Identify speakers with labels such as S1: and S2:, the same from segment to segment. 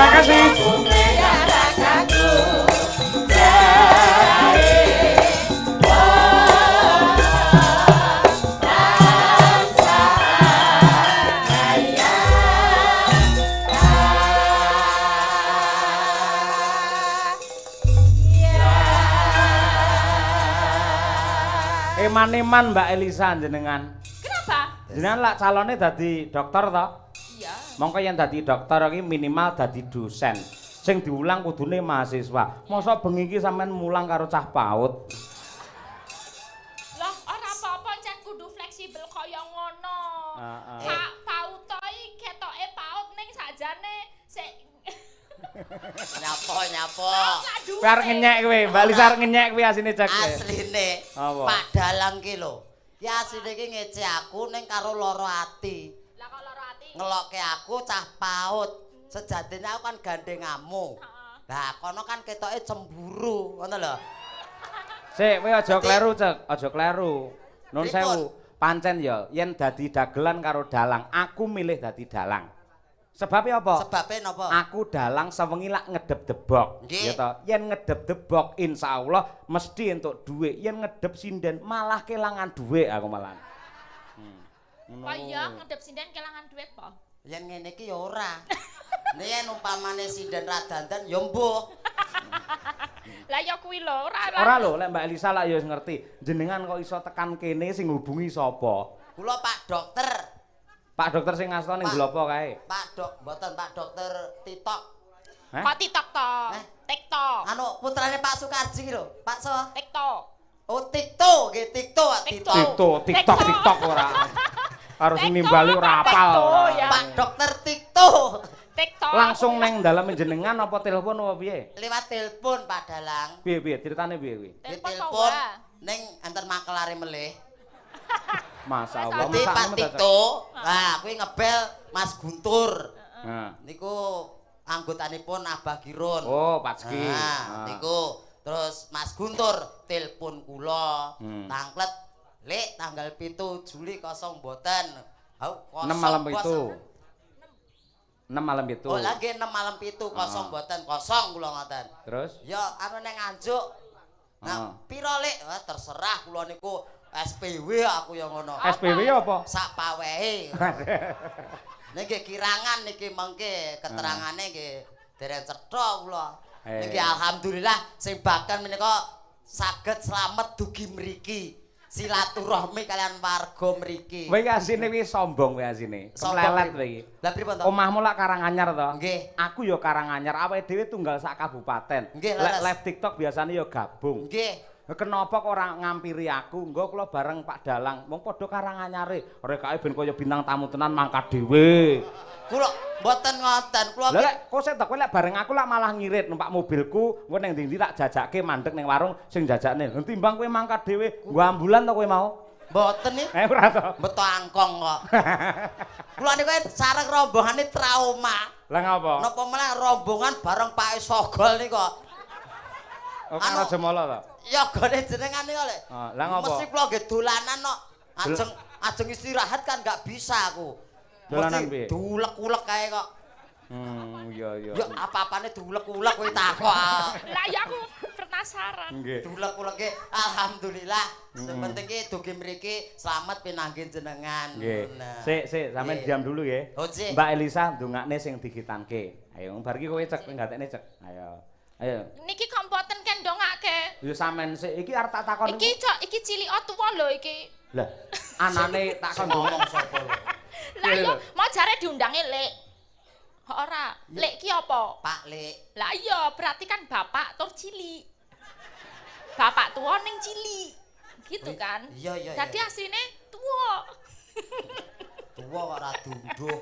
S1: Terima kasih. Eman-eman Mbak Elisa jenengan.
S2: Kenapa?
S1: Jenengan lak calone dadi dokter toh?
S2: Iya.
S1: Mongko yen dadi dokter iki minimal dadi dosen. Sing diulang kudune mahasiswa. Mosok bengi iki sampean mulang karo cah PAUD.
S2: Loh, ora apa-apa cek kudu fleksibel kaya ngono. Pak PAUD to iki ketoke PAUD ning sakjane sik
S3: Nyapo.
S1: Kowe arep ngenyek kowe, Mbak Elisa arep ngenyek kowe asine cek.
S3: Asline.
S1: Apa?
S3: Pak Dalang ki lho. Ya asline iki ngece aku ning karo loro ati.
S2: Lah kok loro ati.
S3: Ngelokke aku cah PAUD. Sejatine aku kan gandengamu. Lah kono kan ketoke cemburu, ngono lho.
S1: Sik, kowe aja kleru, Cek. Aja kleru. Nun sewu. Pancen ya, yen dadi dagelan karo dalang, aku milih dadi dalang. Sebabnya apa?
S3: Sebabnya napa?
S1: Aku dalang sewengi lak ngedep debok.
S3: Nggih.
S1: Ya toh, yen ngedep debok insyaallah mesti entuk dhuwit. Yen ngedep sinden malah kelangan dhuwit aku malah.
S2: Kok iya ngedep sinden kelangan duit po?
S3: Yen ngene iki ya ora. Nek yen umpamane sinden ra dandan ya mbuh.
S2: Lah ya kuwi lho,
S1: Ora lho, lek Mbak Elisa lak ya wis ngerti. Jenengan kok iso tekan kene sing hubungi sapa?
S3: Kula Pak Dokter.
S1: Pak dokter sing ngasta ning Glopo kae.
S3: Mboten Pak Dokter TikTok.
S1: Hah?
S2: Kok TikTok to? TikTok.
S3: Anu putrane Pak Sukarji ki lho. Pak so.
S2: TikTok.
S3: Oh TikTok, nggih TikTok,
S1: TikTok ora. Harus nimbali ora apal.
S3: Pak Dokter TikTok.
S2: TikTok.
S1: Langsung neng dalem jenengan apa telepon apa piye?
S3: Lewat telepon Pak Dalang.
S1: Piye ceritane piye kuwi?
S3: Telepon ning enten makelare melih.
S1: Masya Allah.
S3: Dadi Pak TikTok. Nah, kuwi ngebel Mas Guntur.
S1: Nah.
S3: Niku anggotanipun Abah Girun.
S1: Oh, Patski.
S3: Nah, niku terus Mas Guntur telepon kula. Tangklet, "Lek tanggal 7 Juli kosong mboten." Hau,
S1: 6 malam itu. 6 malam itu.
S3: Oh, lagi 6 malam 7 kosong mboten, kosong kula ngoten.
S1: Terus?
S3: Ya anu ning Nganjuk. Nah, piro Lek? Terserah kula niku SPW aku yang ngono.
S1: SPW apa?
S3: Sak pawehe. Niki kirangan niki mengke keterangane nggih dereng cetha kula. Niki alhamdulillah sing bahkan menika saged slamet dugi mriki. Silaturahmi kalian warga mriki.
S1: Kowe iki asine wis sombong kowe asine. Keplelet kowe iki.
S3: Lah pripun to?
S1: Omahmu lak Karanganyar to?
S3: Nggih.
S1: Aku ya Karanganyar, awake dhewe tunggal sak kabupaten.
S3: Nggih,
S1: Lek live TikTok biasanya ya gabung.
S3: Nggih.
S1: Kenapa kok ora ngampiri aku? Engko kula bareng Pak Dalang, wong padha Karanganyare. Rekae ben kaya bintang tamu tenan mangkat dhewe.
S3: Kula mboten ngoten. Kula
S1: lek kok setok kowe lek bareng aku lak malah ngirit numpak mobilku, engko ning ndi tak jajake mandek ning warung sing jajakne. Timbang kowe mangkat dhewe, nggo ambulan to kowe mau?
S3: Mboten nih.
S1: Ora to.
S3: Beto angkong kok. Kula niku sareng rombongane trauma.
S1: Lah ngapa?
S3: Napa meneh rombongan bareng Pak Sogol niku kok.
S1: Oh, karo Jemala to?
S3: Ya gone jenengan niku lho.
S1: Lah ngapa?
S3: Mesti kula nggih dolanan kok. Ajeng istirahat kan gak bisa aku.
S1: Dolanan piye?
S3: Diulek-ulek kae kok.
S1: Iya.
S3: Ya apa-apane diulek-ulek kowe takok.
S2: Lah ya aku penasaran.
S1: Nggih.
S3: Diulek-ulek ki alhamdulillah. Sing penting ki dugi mriki slamet pinanggih jenengan.
S1: Nggih. Sik, sampean diam dulu nggih. Mbak Elisa ndongakne sing digitanke. Ayo bar iki kowe cek ngatekne cek. Ayo.
S2: Niki kok mboten kendongake.
S1: Ya sampean sik iki arep tak takon.
S2: Iki cilik tuwa lho iki.
S1: Lah, anane tak kon ngomong sapa lho.
S2: Lah iya, mau jare diundangi Lek. Ora, Lek ki apa?
S3: Pak Lek.
S2: Lah iya, berarti kan bapak tur cilik. Bapak tua ning cilik. Gitu kan?
S3: Iya.
S2: Jadi asline tua.
S3: Tua kok ora dunduh.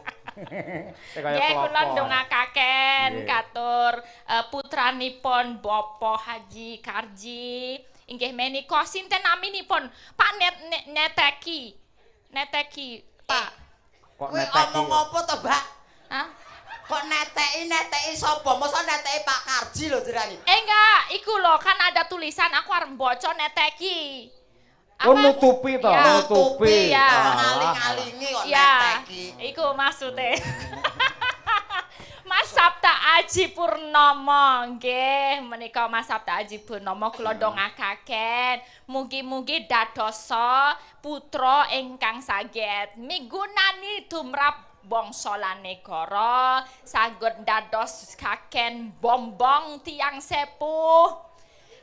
S2: Ya kula ndongakaken katur putranipun Bapak Haji Karji. Inggih menika sinten naminipun? Pak Neteki. Neteki, Pak.
S1: Kok
S3: neteki? Kowe omong apa to, Mbak?
S2: Hah?
S3: Kok neteki sapa? Mosok neteki Pak Karji lho jenengan.
S2: Enggak, iku lho kan ada tulisan aku arep maca Neteki.
S1: Oh nutupi to, nutupi.
S2: Ya.
S3: Ngaling-alingi kok
S2: Ya,
S3: neteki.
S2: iku maksudnya. Mas Sabta Aji Purnomo nggih menika Mas Sabta Aji Purnomo kula ndongakaken mugi-mugi dadosa putra ingkang saged migunani tumrap bangsa lan negara saged dados kaken bombong tiang sepuh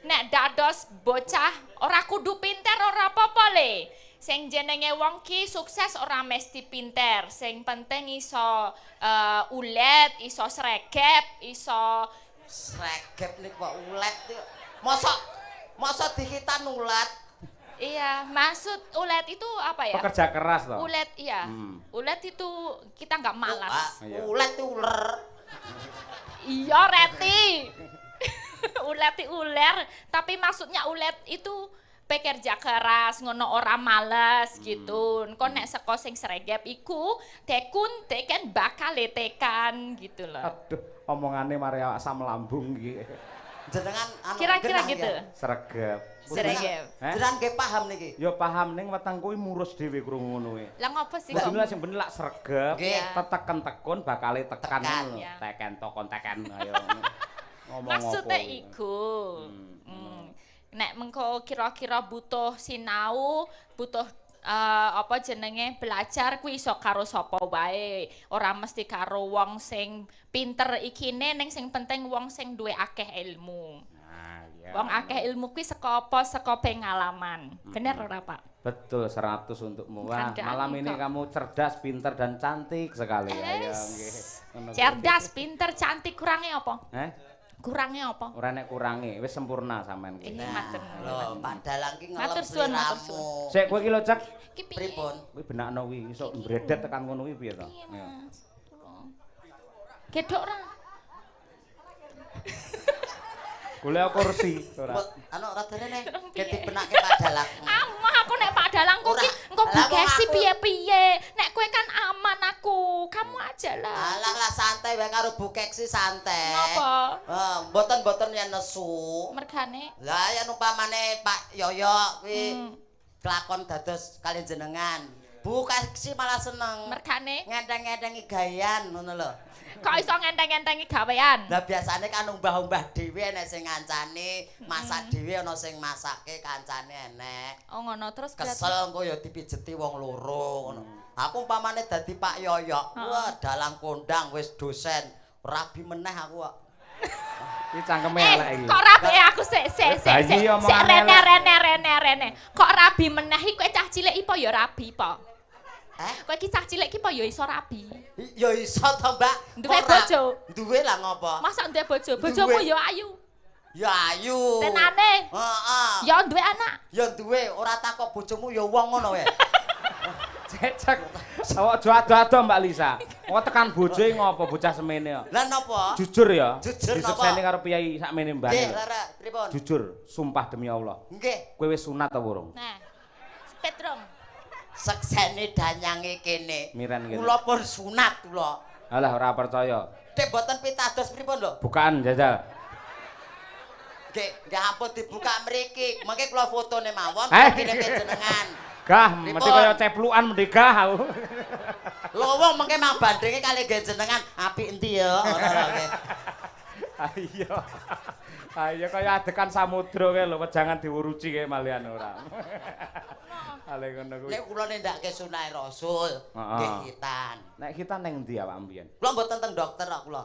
S2: nek dados bocah ora kudu pinter ora apa-apa le sing jenenge wong ki sukses ora mesti pinter sing penting iso ulet iso sregep iso
S3: sregep niku kok ulet mosok dikitan ulet
S2: iya maksud ulet itu apa ya
S1: pekerja keras loh
S2: ulet iya ulet itu kita nggak malas
S3: ulet itu uler
S2: iya Reti ulet itu uler tapi maksudnya ulet itu pekerja keras ngono ora males gitu. Engko nek saka sing sregep iku tekun teken bakal tekan gitu loh.
S1: Aduh, omongane mari asam lambung iki.
S3: Jenengan anu
S2: kira-kira gitu.
S1: Sregep.
S2: Sregep.
S3: Jenengan nggih paham niki.
S1: Ya paham ning weteng kuwi murus dhewe krungu ngono kuwi.
S2: Lah ngopo sih
S1: kok?
S2: kok?
S1: Sing bener lak sregep, teteken tekun bakale tekan ngono. Teken tokon teken ayo. Ngomong
S2: maksudnya iku. Nek mengko kira-kira butuh sinau, butuh apa jenenge belajar kuwi iso karo sapa wae. Ora mesti karo wong sing pinter ikine ning sing penting wong sing duwe akeh ilmu. Nah, iya. Wong akeh ilmu kuwi saka apa? Saka pengalaman. Bener ora, Pak?
S1: Betul 100 untukmu. Wah, malam ini kamu cerdas, pinter dan cantik sekali. Ayo nggih.
S2: Cerdas, pinter, cantik kurangnya apa?
S1: Kurangnya
S2: apa?
S1: Ora nek kurangi, wis sempurna sampean iki.
S2: Matur
S3: nuwun. Pak Dalang ki ngelem
S2: sliramu.
S1: Sik kowe iki lho, Cek.
S3: Pripun?
S1: Kuwi benakno kuwi iso mbredet tekan ngono kuwi piye to?
S2: Iya. Gedhok ora?
S1: Golek kursi ora.
S3: Anu radene nek dibenake Pak Dalang.
S2: Amah aku nek Pak Dalang ku ki engko bugesi piye-piye. Nek kowe kan aman aku. Kamu aja lah.
S3: Alah santai wae karo Bu Keksi santai.
S2: Napa?
S3: Mboten-mboten yen nesu.
S2: Mergane.
S3: Lah yen umpamane Pak Yoyo kuwi kelakon dados kalian jenengan. Bu Keksi malah seneng.
S2: Mergane
S3: ngenteng-ngentengi gawean ngono lho.
S2: Kok iso ngenteng-ngentengi gawean?
S3: Lah biasane kan umbah-umbah dhewe enek sing ngancani, masak dhewe ana sing masake kancane enek.
S2: Oh ngono terus
S3: kesel engko ya dipijeti wong loro ngono. Aku umpamane dadi Pak Yoyo, wah dalang kondang wis dosen, rabi meneh aku kok.
S1: Iki cangkeme elek iki.
S2: Kok rabi aku sik rene. Kok rabi meneh iki kowe cah cilik apa ya rabi po? Kowe iki cah cilik iki po ya iso rabi.
S3: Ya iso to, Mbak.
S2: Duwe bojo.
S3: Duwe lah ngopo?
S2: Masa duwe bojo? Bojomu ya ayu.
S3: Ya ayu.
S2: Tenane?
S3: Heeh.
S2: Ya duwe anak.
S3: Ya duwe, ora takok bojomu ya wong ngono wae.
S1: Cek. Awak aja ado-ado Mbak Lisa. Kok tekan bojoe ngopo bocah semene kok.
S3: Lah napa?
S1: Jujur ya.
S3: Jujur napa?
S1: Disukseni karo piyai sakmene mbane.
S3: Nggih, Lara, pripun?
S1: Jujur, sumpah demi Allah.
S3: Nggih.
S1: Kowe wis sunat ta urung?
S2: Nah. Petrong.
S3: Seksene danyange kene.
S1: Miren kene.
S3: Kula pun sunat kula.
S1: Alah ora percaya.
S3: Dek mboten pitados pripun lho?
S1: Bukaan jajal.
S3: Nggih ampun dibuka mriki. Mengke kula fotone mawon kirim jenengan.
S1: Gah, mesti kaya ceplukan mendhe gah aku.
S3: Lho wong mengke mang bandinge kali nggih jenengan apik endi ya ngono lho nggih.
S1: Ayo. Ayo kaya adekan samudra kae lho, jangan diuruci kae malian ora. Ale ngono kuwi.
S3: Nek kula nindakake sunah Rasul, nggih khitan.
S1: Nek khitan ning endi awak mbiyen?
S3: Kula mboten teng dokter kok kula.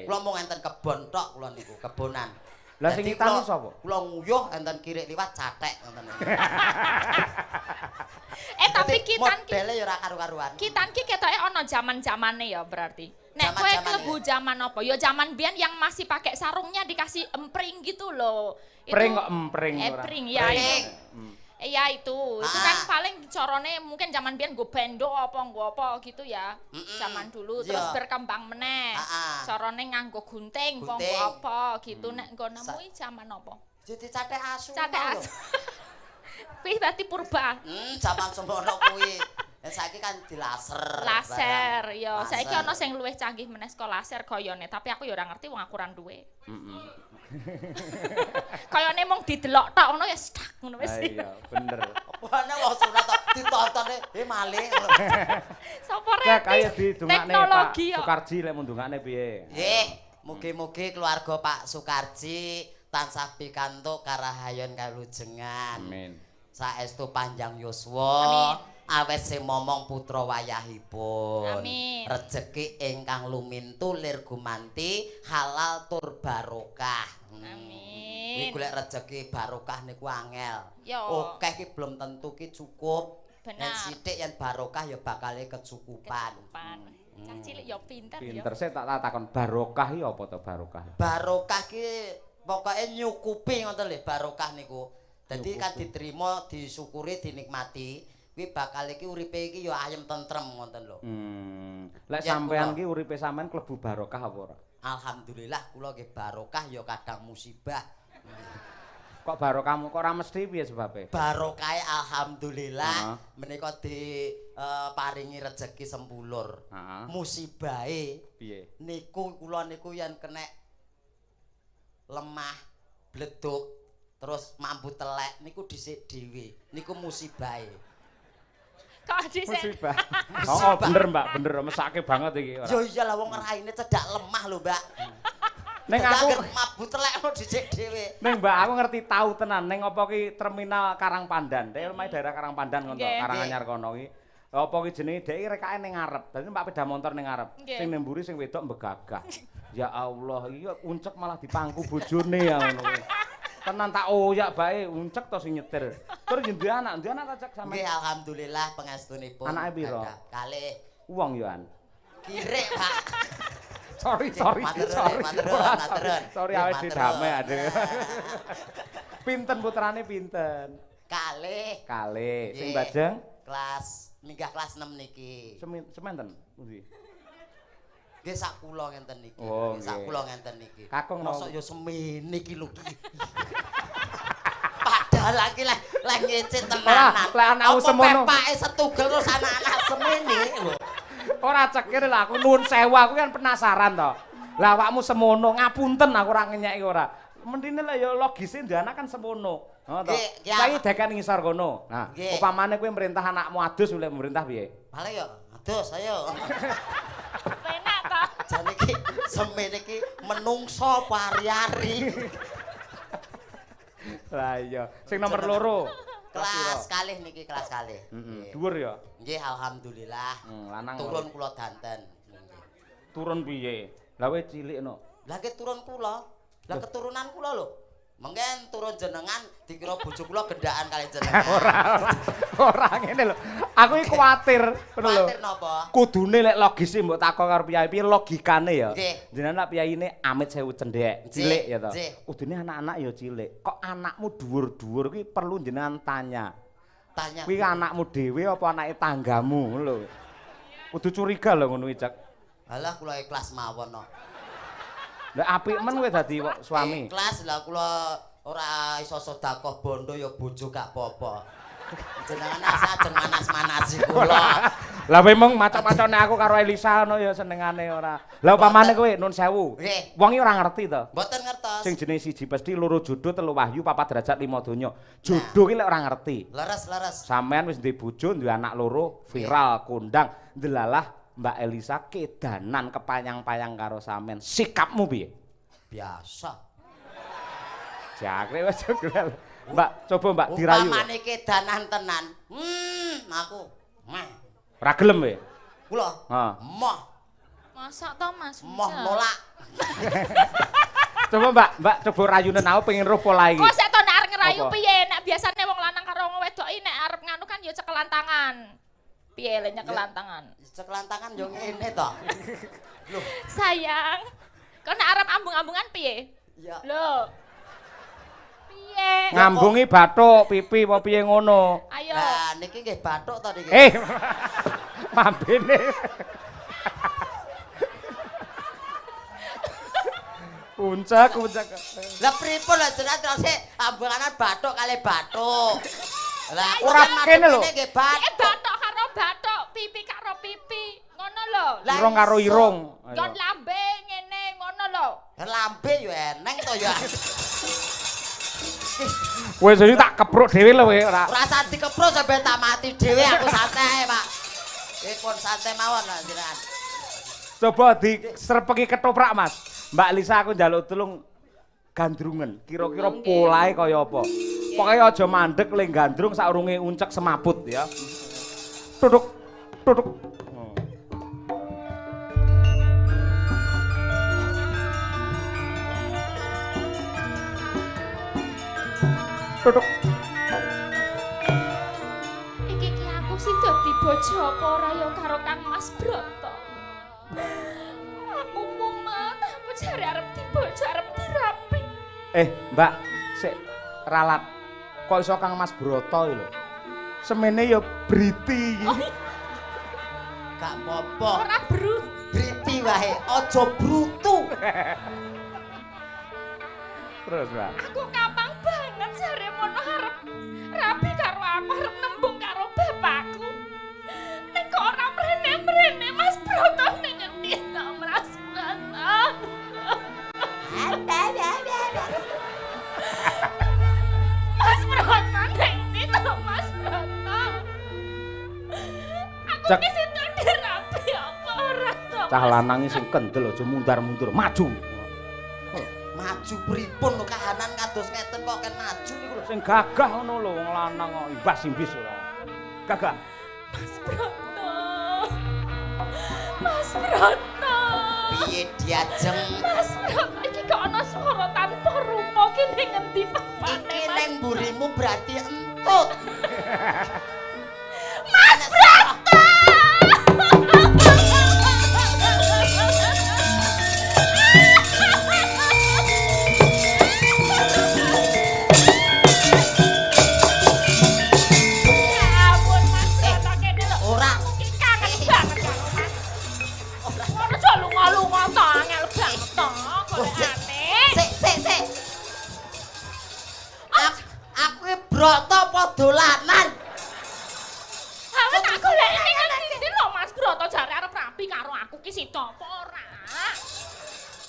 S1: Kula
S3: mung enten kebon tok kula niku, kebonan.
S1: Lah sing khitan sapa?
S3: Kula nguyuh enten kirik liwat cathek ngoten niku.
S2: Tapi kitan ki
S3: modele ya ora karu-karuan.
S2: Kitan ki ketoke ana zaman-zamane ya berarti. Nek kowe klebu zaman apa? Ya zaman biyen yang masih pakai sarungnya dikasih empring gitu loh.
S1: Pring kok empring ora.
S2: Empring ya itu. Iya itu kan paling carane mungkin zaman biyen nggo bendo apa gitu ya. Zaman dulu terus berkembang meneh. Carane nganggo gunting apa nggo apa gitu nek nggo nemu zaman apa?
S3: Jadi cathek asu.
S2: Cathek asu. Kuwi berarti purba.
S3: Zaman semono kuwi. Saiki kan dilaser.
S2: Laser, ya. Saiki ana sing luwih canggih meneh saka laser gayane, tapi aku ya ora ngerti wong aku ora duwe. Kayane mung didelok tok ngono ya stak ngono wis.
S1: Iya, bener.
S3: Apane wong sunat tok ditontone malih.
S2: Sopo rek?
S1: cek ayo didongakne Pak
S2: teknologi kok.
S1: Sukarji lek mundungane piye.
S3: Nggih, mugi-mugi keluarga Pak Sukarji tansah pikantuk karahayon kalujengan.
S1: Amin.
S3: Saestu panjang yuswa. Awet sing momong putra wayahipun.
S2: Amin.
S3: Rejeki ingkang lumintu lir gumanti halal tur barokah.
S2: Amin.
S3: Kuwi golek rejeki barokah niku angel.
S2: Yo.
S3: Oke iki belum tentu ki cukup.
S2: Benar.
S3: Yen sithik yen barokah ya bakal kecukupan.
S2: Cah cilik ya pinter ya.
S1: Pinter sih tak takon barokah iki apa to barokah?
S3: Barokah ki pokoke nyukupi ngoten lho barokah niku. Dadi kan diterima, disyukuri, dinikmati. Kuwi bakal iki uripe iki ya ayem tentrem ngoten lho.
S1: Lek
S3: Ya,
S1: sampean
S3: kula.
S1: ki uripe sampean klebu barokah apa ora?
S3: Alhamdulillah kula nggih barokah ya kadang musibah.
S1: Kok barokahmu kok ora mesti piye sebabe?
S3: Barokahe alhamdulillah menika paringi rejeki sempulur.
S1: Heeh.
S3: Musibahe
S1: Piye?
S3: niku kula niku yen kenek lemah, bleduk, terus mampu telek niku dhisik dhewe. Niku musibahe.
S2: Kok dhisik.
S1: Musibah. Oh, bener Mbak, bener mesake banget iki ora.
S3: Yo iyalah wong raine cedak lemah lho, Mbak.
S1: Ning aku
S3: mampu telek no dhisik dhewe.
S1: Ning Mbak aku ngerti tahu tenan ning apa ki terminal Karangpandan. Dek omahe daerah Karangpandan ngono
S2: Nggih.
S1: Karanganyar kono ki. Apa ki jenenge dek rekake ning ngarep. Dadi Mbak peda motor ning ngarep.
S2: Nggih.
S1: Sing ning mburi sing wedok mbegagah. Ya Allah, iki uncek malah dipangku bojone ya ngono kuwi. Tenan tak oyak bae uncek to sing nyetir. Tur ndi anak ta cek sampe.
S3: Nggih alhamdulillah pangestunipun.
S1: Anake piro?
S3: Kalih.
S1: Wong yo an.
S3: Kirik, Pak.
S1: Sorry.
S3: Maturun.
S1: Sorry awake didame ade. Pinten putrane pinten?
S3: Kalih.
S1: Kalih. Sing
S3: Nggih.
S1: bajeng
S3: Minggah kelas 6 niki.
S1: sementen. Pundi?
S3: Nggih sak kula ngenten niki.
S1: Oh,
S3: Nggih, sak
S1: nggih.
S3: kula ngenten niki.
S1: Kakung
S3: mosok
S1: no.
S3: ya semene iki lho ki. Padahal lagi lah ngece tenanan.
S1: Lah anakmu semono.
S3: Pepake setugel terus anak-anak semene lho.
S1: Ora cekir lah aku nuwun sewu aku kan penasaran to. Lah awakmu semono ngapunten aku ora ngenyeki ora. Mendine lah ya logise ndana kan semono. Ngono to.
S3: Nggih, ya.
S1: Saiki deken ngisor kono. Nah,
S3: Nggih.
S1: upamane kowe merintah anakmu adus oleh merintah piye?
S3: Malah ya adus ayo.
S2: Penak to.
S3: Jane iki semene iki menungso pari-ari.
S1: Lah iya, sing nomor loro.
S3: Kelas kalih niki kelas kalih.
S1: Heeh. Dhuwur ya.
S3: Nggih alhamdulillah.
S1: Lanang.
S3: Turun kula danten.
S1: Turun piye? Lah kowe cilik no.
S3: Lah ke turun kula. Lah keturunan kula lho. Mengken turun jenengan dikira bojo kula gendaan kali jenengan.
S1: Ora ngene lho. Aku iki kuwatir, ngono lho.
S3: Kuwatir napa?
S1: Kudune lek logise mbok takon karo piyai piye logikane ya.
S3: Nggih.
S1: Jenengan lek piyaine amit sewu cendhek,
S3: Nggih,
S1: cilik ya to.
S3: nggih.
S1: Kudune anak-anak ya cilik. Kok anakmu dhuwur-dhuwur kuwi perlu jenengan tanya.
S3: Tanya.
S1: Kuwi anakmu dhewe apa anake tanggamu ngono lho. Kudu curiga lho ngono iki, Cak.
S3: Alah kula ikhlas mawon no.
S1: Lah apik men kowe dadi suami.
S3: Ikhlas lah kula ora iso sedekah bondo ya bojo gak apa-apa. Jenengan ajeng manas-manasi kula.
S1: Lah memang macam-macamne aku karo Elisa ngono ya senengane ora. Lah upamane kowe nun sewu.
S3: Nggih.
S1: Wong iki ora ngerti to.
S3: Mboten ngertos.
S1: Sing jenis siji pasti loro jodoh telu wahyu papat derajat lima donya. Jodoh ki lek ora ngerti.
S3: Leres.
S1: Sampean wis duwe bojo, duwe anak loro, viral, kondang, ndelalah Mbak Elisa kedanan kepayang-payang karo sampean. Sikapmu piye?
S3: Biasa.
S1: Jakre wis gelem. Mbak, coba Mbak dirayu.
S3: Upamane kedanan tenan. Aku meh.
S1: Ora gelem kowe.
S3: Kula.
S1: Ha.
S3: Moh
S2: Masak to Mas.
S3: nolak.
S1: Coba Mbak coba rayunen aku pengen roh pola iki.
S2: Kok sik to nek arep ngerayu
S1: Apa?
S2: piye? Nek biasane wong lanang karo wong wedok iki nek arep nganu kan ya cekelan tangan. Piye lek nyekelan tangan?
S3: Cekelan tangan yo ngene to. Loh,
S2: Sayang. Kok nek arep ambung-ambungan piye?
S3: ya
S2: Lho. Piye?
S1: Ngambungi bathuk, pipi apa piye ngono.
S2: Ayo.
S3: lah niki nggih bathuk to niki.
S1: Mambene. Puncak.
S3: Lah pripun lho jenengan terus ambunganan bathuk kali bathuk. Lah
S1: Ora kene lho.
S3: nggih
S2: Iki
S3: bathuk.
S2: bathuk karo bathuk, pipi karo pipi. Ngono lho.
S3: Lah,
S1: Irung karo
S3: iso.
S1: irung.
S2: Jon lambe ngene ngono lho.
S3: Lambe yo eneng to ya.
S1: Wis iki tak kepruk dhewe lho kowe ora.
S3: Ora usah dikepruk sampe tak mati dhewe aku santai, Pak. pun santai mawon lah jenengan.
S1: Coba diserpeki ketoprak, Mas. Mbak Lisa aku njaluk tulung gandrungen. Kira-kira polahe kaya apa? Pokoke aja mandek le gandrung saurunge uncek semaput ya. Tutuk tutuk. Tutuk.
S2: Iki ki aku sing dadi bojo apa ora ya karo Kang Mas Broto. Aku mumet, aku jare arep dibojo, arep dirapi.
S1: Mbak, sik ralat. Kok iso Kang Mas Broto lho. Semene ya briti iki.
S3: Gak apa-apa.
S2: Ora bru.
S3: Briti wae, aja brutu.
S1: Terus, Mbak.
S2: Aku kapang banget jare mono arep rapi karo aku, arep nembung karo bapakku. Nek kok ora mrene-mrene Mas Broto ning ngendi to Mas Broto. Mas Broto ning ndi to Mas Broto. Aku
S1: Cek.
S2: ki situ dirapi apa ora to.
S1: Cah lanang sing kendel aja mundur-mundur, maju.
S3: Maju pripun lho kahanan kados ngeten kok ken maju niku lho.
S1: Sing gagah ngono lho wong lanang kok imbas-imbis ora. Gagah.
S2: Mas Broto. Mas Broto.
S3: Piye diajeng?
S2: Mas Broto iki kok ana swara tanpa rupa ki ning ngendi papane
S3: Iki
S2: Mas?
S3: neng mburimu berarti entut.
S2: Mas Broto. Ya ampun Mas Broto kene lho.
S3: Ora.
S2: Aku ki kangen banget karo Mas. Ngono aja lunga-lunga to angel banget to golekane.
S3: Sik. Aku iki broto apa dolanan?
S2: Awet tak goleki ning ngendi lho Mas Broto jare arep rapi karo aku ki sida apa ora?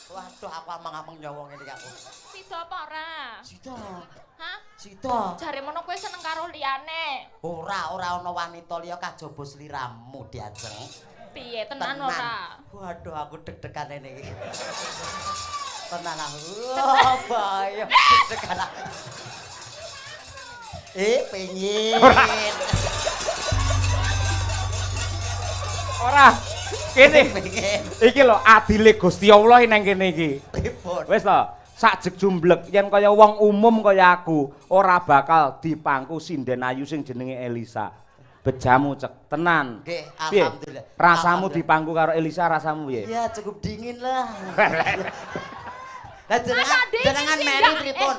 S3: Waduh, aku amang-amang nyawa ngene iki aku.
S2: Sida apa ora?
S3: Sida.
S2: Hah?
S3: Sida.
S2: Jare mono kowe seneng karo liyane.
S3: Ora ana wanita liya kajaba sliramu diajeng.
S2: Piye tenan ora?
S3: Waduh, aku deg-degan ngene iki. Tenan aku. Oh, bahaya deg-degan aku. Pengen.
S1: Ora. Kene.
S3: Pengen.
S1: Iki lho adile Gusti Allah nang kene iki.
S3: Pripun?
S1: Wis to, sajeg jumblek yen kaya wong umum kaya aku ora bakal dipangku sinden ayu sing jenenge Elisa. Bejamu cek tenan.
S3: Nggih,
S1: Piye?
S3: alhamdulillah.
S1: Rasamu
S3: Alhamdulillah.
S1: dipangku karo Elisa rasamu piye?
S3: Ya cukup dingin lah. Lah
S2: Masa dingin
S3: jenengan
S2: sih,
S3: meri
S2: enggak?
S3: pripun?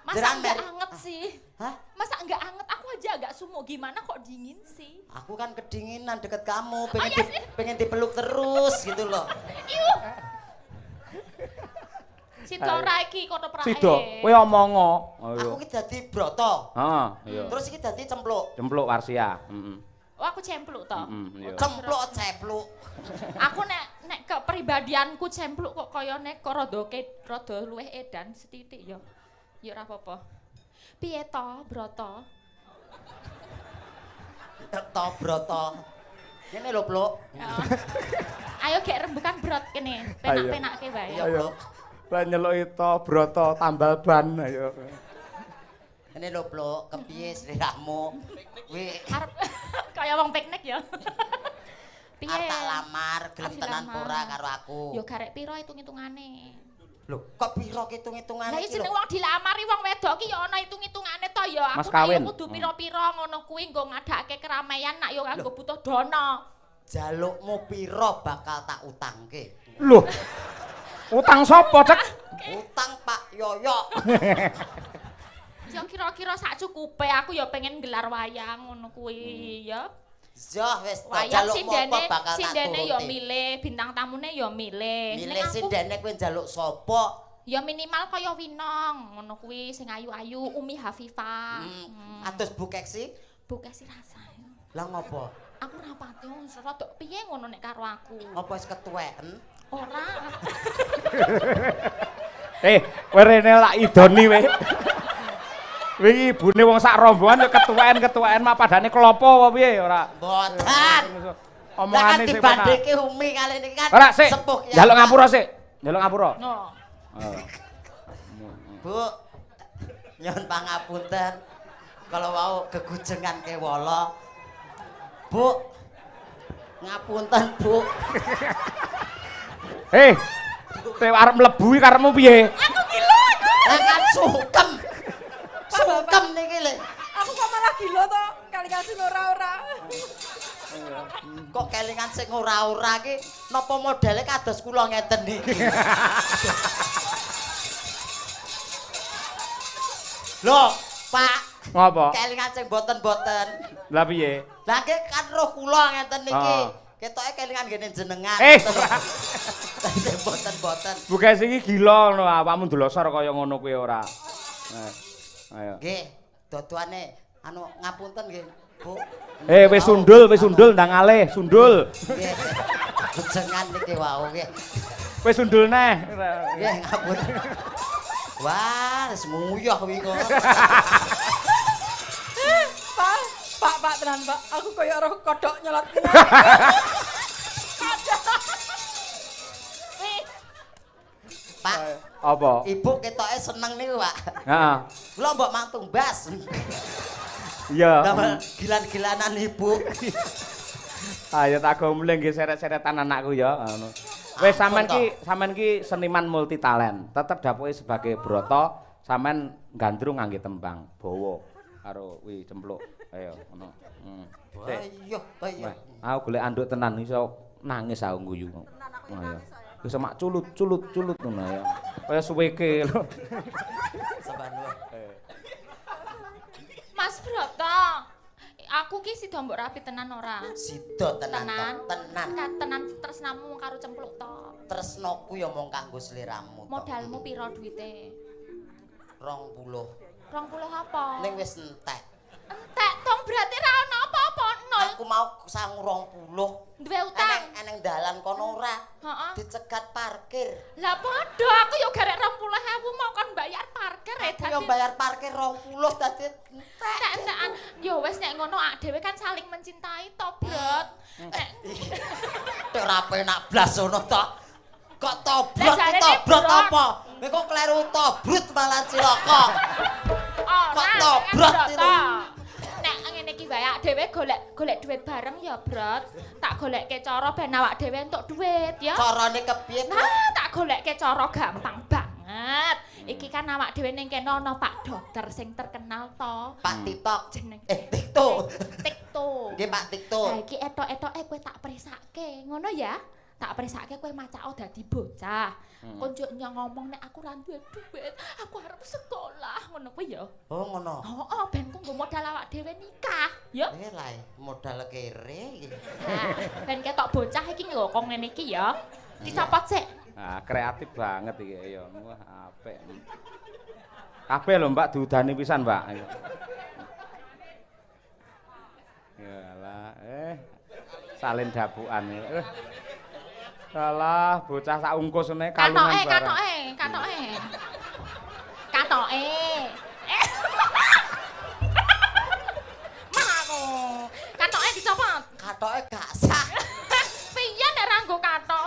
S2: Masa
S3: Jenengan
S2: enggak
S3: meri.
S2: anget sih?
S3: Hah?
S2: Masa enggak anget? Aku aja agak sumuk. Gimana kok dingin sih?
S3: Aku kan kedinginan deket kamu,
S2: iya sih.
S3: pengen dipeluk terus gitu loh.
S2: Iuh. Sidora iki kono prae.
S1: Sida, kowe omongo.
S3: Aku ki dadi broto.
S1: Heeh, iya.
S3: Terus iki dadi cempluk.
S1: Cempluk Warsia. Heeh.
S2: Oh, aku cempluk to.
S1: Iya.
S3: Cempluk cepluk.
S2: Aku nek kepribadianku cempluk kok kaya nek rada luwih edan setitik ya. Ya ora apa-apa. Piye to, Broto?
S3: To broto. Ngene lho, Pluk.
S2: Ayo gek rembukan brot kene, penak-penakke wae.
S3: Iya,
S1: Ayo.
S3: Pluk.
S1: Lah nyeluki to broto tambal ban ayo.
S3: Ngene lho, Pluk, kepiye sliramu? Kuwi
S2: Arep kaya wong piknik ya. Piye?
S3: arep tak lamar, gelem
S2: Arep
S3: tenan
S2: dilamar.
S3: ora karo aku.
S2: Ya garek piro hitung-hitungane.
S3: Lho, kok piro hitung-hitungane
S2: Lah
S3: iki
S2: jeneng
S3: lho?
S2: wong dilamari wong wedok ki ya ana hitung-hitungane to ya.
S1: Mas
S2: Aku nak ya
S1: kawin.
S2: kudu pira-pira ngono kuwi nggo ngadakake keramaian nak ya kanggo butuh dana.
S3: Jalukmu piro bakal tak utangke?
S1: Loh. Utang sapa, Cek?
S3: Utang Pak Yoyo.
S2: Ya kira-kira sak cukupe aku ya pengen gelar wayang ngono kuwi ya.
S3: Yo wis tak
S2: Wayang
S3: jalukmu apa bakal tak
S2: sindene ya
S3: turuti.
S2: milih, bintang tamune ya milih.
S3: Milih
S2: Ning aku
S3: sindene kowe njaluk sapa?
S2: ya minimal kaya Winong ngono kuwi sing ayu-ayu Umi Hafifah.
S3: Atus bukeksi?
S2: Bukan sih rasa.
S3: Lah ngopo?
S2: Aku ora pati rada piye ngono nek karo aku.
S3: Apa wis ketuweken?
S2: Ora.
S1: Kowe rene lak idoni kowe. Wingi ibune wong sak rombongan ya ketuaan mah padane klopo apa piye ora?
S3: Mboten.
S1: Omongane sing penak.
S3: dibandingke Umi kali ini kan
S1: Ora sik.
S3: sepuh ya.
S1: Njaluk ngapura sik. Njaluk ngapura.
S2: No.
S3: Bu, nyuwun pangapunten. Kalau mau kegujengan kewala. Bu, ngapunten, Bu.
S1: Hei. Kowe arep mlebu iki karepmu piye?
S2: Aku gila.
S3: Lah kan sungkem. Sungkem niki lho.
S4: Aku kok malah gila to, kali-kali ora-ora.
S3: Kok kelingan sing ora-ora iki napa modele kados kula ngeten niki. Loh, Pak.
S1: Ngopo?
S3: Kelingan sing boten-boten.
S1: Lah piye?
S3: Lah nggih kan roh kula ngeten niki.
S1: Oh.
S3: Ketoke kelingan ngene jenengan. Boten-boten.
S1: Bukan sing iki gila ngono awakmu ndelosor kaya ngono kuwi ora. Ayo.
S3: Nggih, dodoane anu ngapunten nggih, Bu.
S1: Wis sundul ndang alih, sundul.
S3: Nggih. Jenengan niki wau nggih.
S1: Wis sundul neh.
S3: Nggih, ngapunten. Wah, wis nguyah kuwi kok.
S4: Pak tenan, Pak. Aku kaya roh kodhok nyelot.
S3: Pak,
S1: Apa?
S3: Ibu ketoke seneng niku, Pak.
S1: Heeh.
S3: Kula mbok mantung bas.
S1: Iya.
S3: Damel gilan-gilanan Ibu.
S1: Ayo tak gombleng nggih seret-seretan anakku ya ngono. Wis sampean ki seniman multi talent. Tetep dapoke sebagai broto sampean gandrung ngangge tembang bawa karo wi cempluk. Ayo ngono.
S3: Ayo, ayo.
S1: Aku golek anduk tenan iso nangis aku guyu. Ayo. Wis mak culut ngono ya. Kaya suweke lho.
S3: Saban
S2: Mas Broto. Aku ki sida mbok rapi tenan ora?
S3: Sida tenan.
S2: Tenan tresnamu karo cempluk to.
S3: Tresnoku ya mung kanggo sliramu.
S2: Modalmu piro duwite?
S3: 20.
S2: 20 apa?
S3: Ning wis entek.
S2: Entek tong berarti ra ono apa-apa nol.
S3: Aku mau sangu 20.
S2: Duwe utang.
S3: Eneng dalan kono ora.
S2: Heeh.
S3: Dicegat parkir.
S2: Lah padha aku yo garek 20.000 mau kon bayar parkir
S3: Aku yo bayar parkir 20 dadi entek.
S2: entekan. Yo wis nek ngono ak dhewe kan saling mencintai to, Brot. Nek
S3: Nek ora penak blas ngono to. Kok tobrot
S2: Lah, jarene
S3: tobrot
S2: brot.
S3: apa? Nek kok kleru tobrut malah cilaka. Kok
S2: ora
S3: tobrot
S2: Brot,
S3: itu?
S2: to. Nek ngene iki wae ak dhewe golek duit bareng ya, Brot. Tak golekke cara ben awak dhewe entuk duit ya.
S3: Carane kepiye?
S2: Nah, tak golekke cara gampang banget. Iki kan awak dhewe ning kene ana Pak Dokter sing terkenal to.
S3: Pak Titok.
S2: Jeneng
S3: Tikto.
S2: TikTok.
S3: Nggih Pak Tikto.
S2: Lah iki etok-etoke kowe tak presake, ngono ya. Tak presake kowe macak dadi bocah. Konjuk ngomong nek aku ra duwe duit, aku arep sekolah, ngono kuwi ya.
S3: Oh ngono.
S2: Heeh, ben kanggo modal awak dhewe nikah, ya.
S3: Lah modal kere iki.
S2: Nah, ben ketok bocah iki lho kok ngene iki ya. Dicopot sik.
S1: Nah, kreatif banget iki ya. Wah, apik. Kabeh lho Mbak diudani pisan, Mbak. Yalah, salin dapukan. Salah bocah sak ungkus ngene kalungan bareng.
S2: Katoke. Mangko. Katoke dicopot.
S3: Katoke gak sah.
S2: Piye nek ra nggo katok?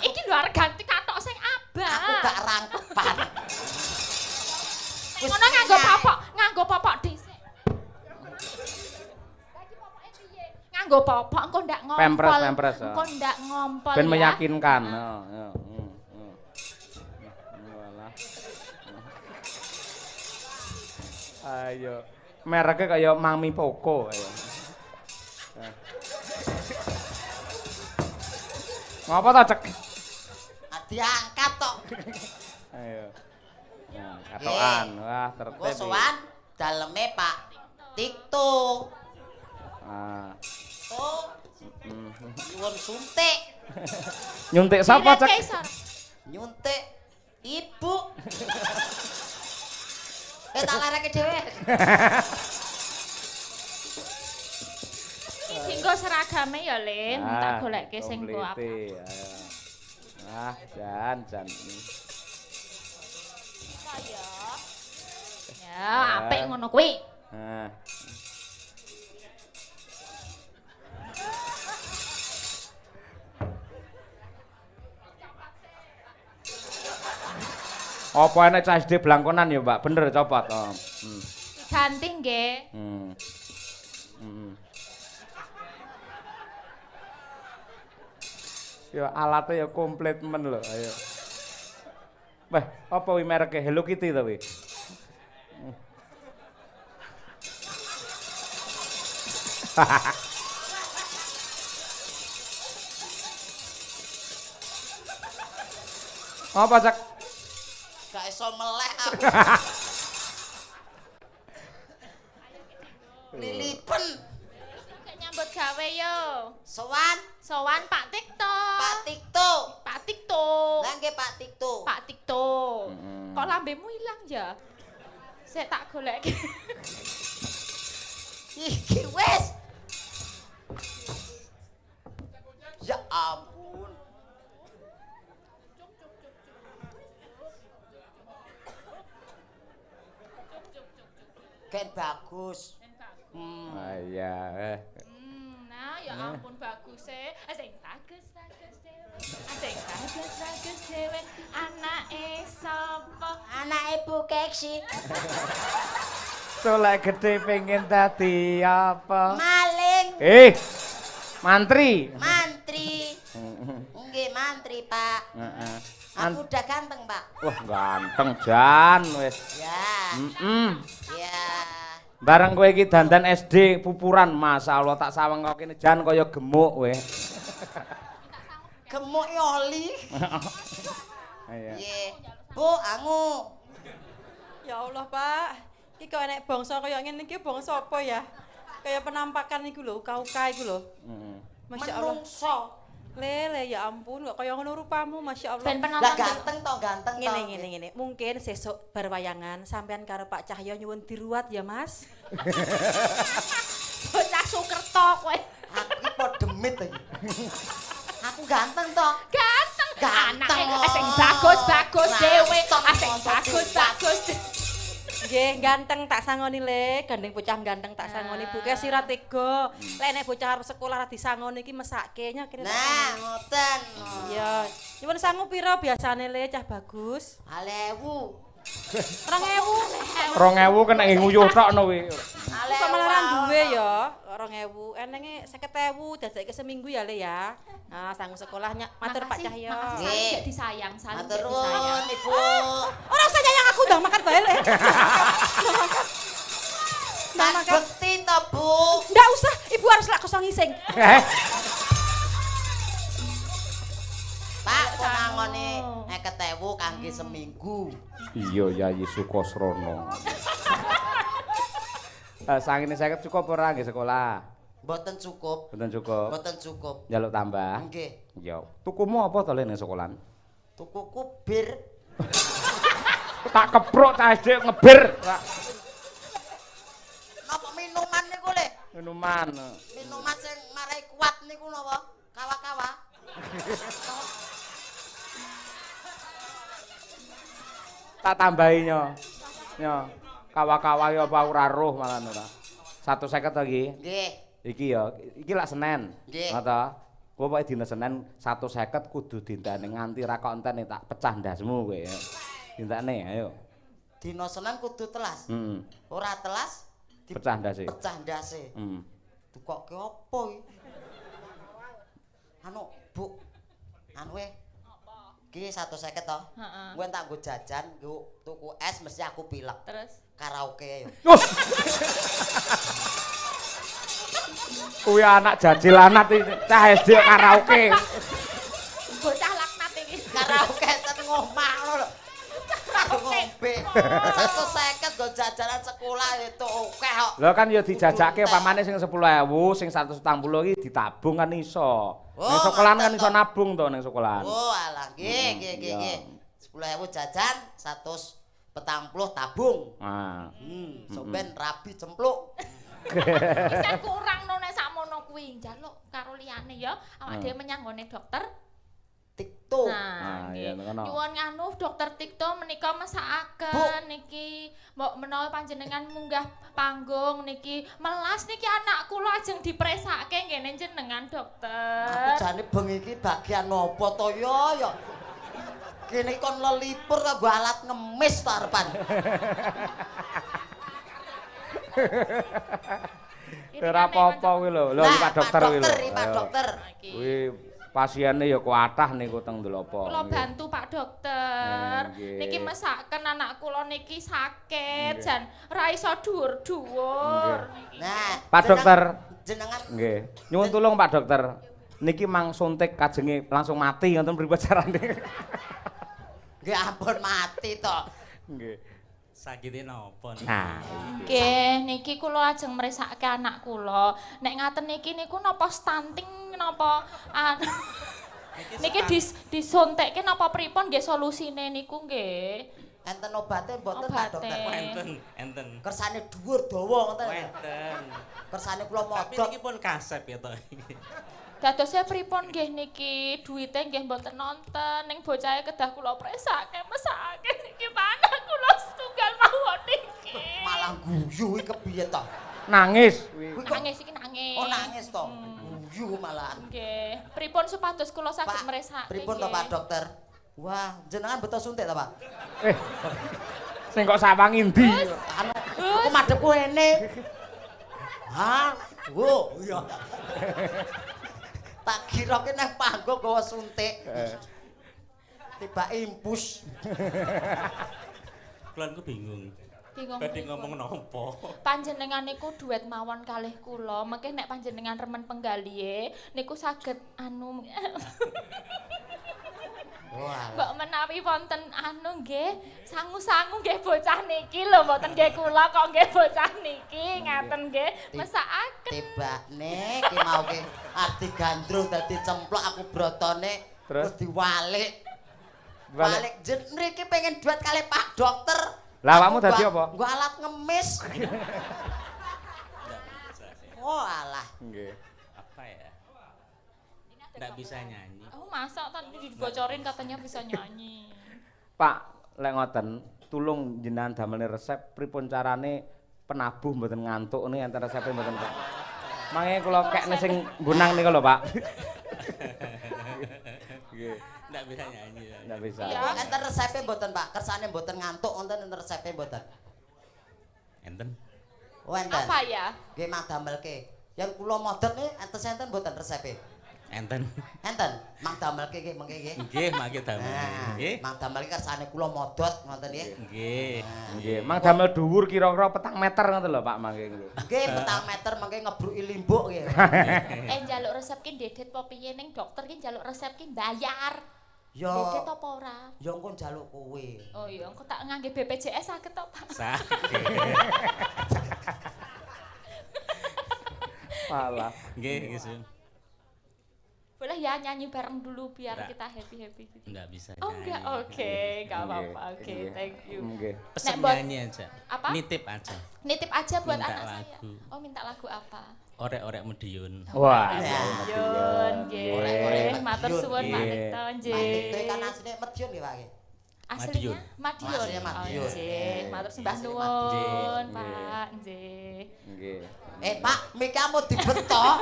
S2: Iki lho arep ganti katok sing abang.
S3: Aku gak rangkepan.
S2: Ngono nganggo popok dhisik. Nganggo popok engko ndak ngompol.
S1: Pempres.
S2: Engko ndak ngompol
S1: Ben
S2: ya.
S1: meyakinkan. Ayo. Mereknya kayak Mami Poco ayo. Ngapa ta cek?
S3: Diangkat tok.
S1: Ayo. Nah, katokan. Wah, tertib.
S3: Engko sowan daleme Pak Tikto.
S1: Ah.
S3: Oh. Nyuwun suntik.
S1: Nyuntik sapa cek?
S3: Nyuntik ibu. Tak lareke dhewe.
S2: Dinggo seragame ya, Lin. Tak golekke sing go apa.
S1: Ayo. Ah, jan.
S2: Ya, apik ngono kuwi.
S1: Nah. Apa enek cah SD blangkonan ya, Mbak? Bener copot. Oh.
S2: Ganti nggih.
S1: Ya alatnya ya komplit men lho, ayo. Wah, apa wi mereke Hello Kitty to wi? Apa cak?
S3: Gak iso melek aku. Lilipen.
S2: Gak nyambut gawe yo.
S3: Sowan
S2: Sowan Pak Tikto.
S3: Pak Tikto.
S2: Pak Tikto.
S3: Lah nggih Pak Tikto.
S2: Pak Tikto. Kok lambemu ilang ya? Saya tak golek.
S3: Iki wis. Ya ampun. Ken bagus.
S1: Ah iya.
S2: Nah, ya ampun bagus e. Sing bagus dhewe. Sing bagus dhewe. Anake sapa?
S3: Anake Bu Keksi.
S1: Solek gede pengen dadi apa?
S3: Maling.
S1: Mantri.
S3: Mantri. Nggih mantri, Pak.
S1: Heeh.
S3: Aku udah ganteng, Pak.
S1: Wah, ganteng Jan wis.
S3: Ya. Ya.
S1: Bareng kowe iki dandan SD pupuran, masyaallah tak saweng kok kene Jan kaya gemuk kowe.
S3: Gemuk oli.
S1: Iya.
S3: Nggih. Bu, angu.
S4: Ya Allah, Pak. Iki kok enek bangsa kaya ngene iki bangsa apa ya? Kayak penampakan iku lho, kauka iku lho. Masya Allah.
S3: Menungso.
S4: Lele, ya ampun, kok kaya ngono rupamu, Masya Allah.
S2: Ben
S3: Lah
S2: penonton.
S3: ganteng toh, ganteng toh.
S4: Ngene. Mungkin sesuk berwayangan sampean karo Pak Cahyo nyuwun diruat ya, Mas.
S2: Bocah Sukerto kowe.
S3: Aku iki podemit iki. Aku ganteng toh.
S2: Ganteng.
S3: Ganteng.
S2: Anake sing bagus dhewe. Sing bagus.
S4: Nggih, ganteng tak sangoni le, gandeng bocah ganteng tak sangoni Bu Kes sira tega. Lek nek bocah arep sekolah ra disangoni iki mesake nya kene.
S3: Nah, ngoten.
S4: Iya. Nyuwun sangu pira biasane le cah bagus?
S3: 2000.
S4: 2000.
S1: 2000 kena nguyuh tok no kuwi.
S4: Kok malah ra duwe ya? 2000. Enenge 50.000 dadekke seminggu ya le ya. Nah, sangu sekolahnya matur Pak Cahyo.
S2: Makasih gak disayang, saling
S3: Matur
S2: gak disayang.
S3: nuwun, Ibu.
S4: Ora usah nyayang aku ndang makan bae le. Ndang
S3: Tak
S4: makan.
S3: bekti to, Bu.
S4: Ndak usah, Ibu harus lak kosong ngising.
S3: Pak, konangone 50.000 kangge seminggu.
S1: Iya Yayi Sukosrono. Sangine 50 cukup ora nggih sekolah?
S3: Mboten cukup.
S1: Mboten cukup.
S3: Mboten cukup.
S1: Njaluk tambah.
S3: Nggih.
S1: Ya. Tukumu apa to le ning sekolahan?
S3: Tukuku bir.
S1: Tak keprok cah SD ngebir.
S3: Napa minuman niku le?
S1: Minuman.
S3: Minuman sing marai kuat niku napa? Kawa-kawa.
S1: Tak tambahi nyo. Nyo. Kawa-kawa ya apa ora roh malah ora. 150 to iki.
S3: Nggih.
S1: Iki ya, iki lak Senin.
S3: Nggih.
S1: Ngono. Kowe pokoke dina Senin 150 kudu dintene nganti ra kok entene tak pecah ndasmu kowe ya. Dintene ayo.
S3: Dina Senin kudu telas. Ora telas
S1: Pecah ndase.
S3: pecah ndase. Dukoke apa iki? Anu, Bu. Anu iki 150 to.
S2: Heeh.
S3: Kowe tak nggo jajan, nggo tuku es mesti aku pilek.
S2: Terus
S3: Karaoke yo.
S1: Kuwi anak jajil anak cah SD karaoke.
S2: bocah laknat iki.
S3: Karaoke ten ngomah ngono lho. Ngombe. 150 nggo jajanan sekolah itu akeh kok.
S1: Lho kan ya dijajake pamane sing 10.000, sing 170 iki ditabung kan iso. Ning sekolahan kan iso nabung to ning sekolahan.
S3: Oh, alah nggih. 10.000 jajan, 140 tabung.
S1: Ah.
S3: Soben rabi cempluk.
S2: Bisa kurang no nek sakmono kuwi njaluk karo liyane ya. Awak dhewe menyang nggone dokter.
S3: Tikto.
S2: Nah,
S1: iya, ngono.
S2: nyuwun nganu dokter Tikto menika mesakaken niki mbok menawa panjenengan munggah panggung niki melas niki anak kula ajeng dipresake ngene jenengan
S3: Aku
S2: dokter.
S3: jane bengi iki bagian apa to ya? Kene kon lelipur kanggo alat ngemis to arepan.
S1: Ora apa-apa kuwi lho. Lho Pak dokter kuwi lho.
S3: Pak dokter.
S1: Kuwi pasiene ya kuatah niku teng Ndelopo.
S2: Kula bantu Pak dokter.
S1: Nggih.
S2: Niki mesaken anak kula niki sakit jan ora iso dhuwur-dhuwur.
S3: Nah,
S1: Pak dokter.
S3: Jenengan
S1: Nggih. Nyuwun tulung Pak dokter. Niki mang suntik kajenge langsung mati ngoten pripun carane?
S3: nggih ampun mati to.
S1: Nggih.
S5: Sakite napa?
S1: Nah,
S2: Nggih, niki kula lajeng mresake anak kula. Nek ngaten niki niku napa stunting napa niki disuntikke napa pripun nggih solusine niku nggih.
S3: Enten obate mboten Pak dokter.
S5: Enten.
S3: Kersane dhuwur dawa ngoten.
S5: Enten.
S3: Kersane kula
S5: Tapi
S3: modot.
S5: niki pun kasep ya to.
S2: Dadosé pripun nggih niki duwite nggih mboten nonton ning bocahe kedah kula presake mesake niki anak kula setunggal mawon niki.
S3: Malah guyu iki kepiye to?
S1: nangis.
S2: Nangis iki nangis.
S3: Oh nangis to. Guyu malah.
S2: Nggih. Pripun supados kula saged mresake?
S3: Pripun to Pak dokter? Wah, jenengan betul suntik to Pak?
S1: Sing kok sawangi ndi?
S3: Anu, aku madhepku rene. Hah? Wo, iya. Tak kirake nang panggung gawa suntik. Tiba impus.
S5: Kulo niku bingung.
S2: Bingung.
S5: Badhe
S2: pripun?
S5: ngomong napa?
S2: Panjenengan niku duet mawon kalih kula, mengke nek panjenengan remen penggalihe niku saged anu
S3: Wah.
S2: Mbok menawi wonten anu nggih, sangu-sangu nggih bocah niki lho, mboten nggih kula kok nggih bocah niki, ngaten nggih, mesakaken.
S3: Tibane ki mau ki arti gandrung dadi cemplok aku brotone terus diwalik. Balik jen mriki pengen duet kali Pak dokter.
S1: Lah awakmu dadi apa?
S3: Nggo alat ngemis. Oh alah.
S1: Nggih.
S5: Apa ya? Nggak bisa nyanyi.
S2: Oh, masa tadi dibocorin katanya bisa nyanyi.
S1: Pak, lek ngoten, tulung jenengan damel resep pripun carane penabuh mboten ngantuk ini enten resepe mboten Pak. Mangke kula kekne sing bunang niku lho Pak. Nggih.
S5: Nggak bisa nyanyi.
S1: Nggak bisa.
S2: Iya.
S3: Enten resepe mboten Pak? Kersane mboten ngantuk wonten enten resepe mboten?
S5: Enten.
S3: Oh enten.
S2: Apa ya?
S3: Nggih mang damelke. Yang kula modot nih enten mboten resepe?
S5: Enten.
S3: Enten. Mang damelke nggih mengke nggih.
S5: Nggih, mangke damel.
S3: Nah,
S5: Nggih.
S3: mang damelke kersane kula modot ngoten nggih.
S5: Nggih.
S1: Nggih, mang damel dhuwur kira-kira 4 meter ngoten lho Pak mangke niku.
S3: Nggih, petang meter mengke ngebruki limbuk nggih.
S2: Njaluk resep ki ndedet apa piye ning dokter ki njaluk resep ki mbayar.
S3: Yo.
S2: Ndedet apa ora?
S3: Yo engko njaluk kowe.
S2: Oh iya, engko tak ngangge BPJS saged to, Pak.
S5: Sakit.
S1: Malah.
S5: Nggih, nggih, Sun.
S2: Boleh ya nyanyi bareng dulu biar
S5: Nggak.
S2: kita happy-happy gitu.
S5: Nggak bisa
S2: Oh
S5: nyanyi.
S2: enggak, oke, enggak apa-apa.
S1: Nggih,
S2: Oke,
S1: nggih.
S2: thank you.
S1: Nggih.
S5: Pesen
S2: Nek buat-
S5: nyanyi aja.
S2: Apa?
S5: Nitip aja.
S2: Nitip aja buat
S5: Minta
S2: anak saya.
S5: lagu.
S2: Oh, minta lagu apa?
S5: Orek-orek Madiun.
S1: Wah,
S3: Ya.
S2: Yun, nggih.
S3: Orek-orek
S2: Matur
S3: Madiun,
S2: suwun Pak
S1: nggih.
S2: Nekto,
S3: Mang
S2: nggih.
S3: itu kan asline Medion nggih Pak nggih.
S2: Aslinya Madiun.
S3: Aslinya Madiun.
S2: Oh, nggih. Matur sembah
S3: Aslinya
S2: nuwun,
S1: Madiun.
S2: Pak. Nggih.
S1: Nggih.
S3: Pak, miki mau dibetok.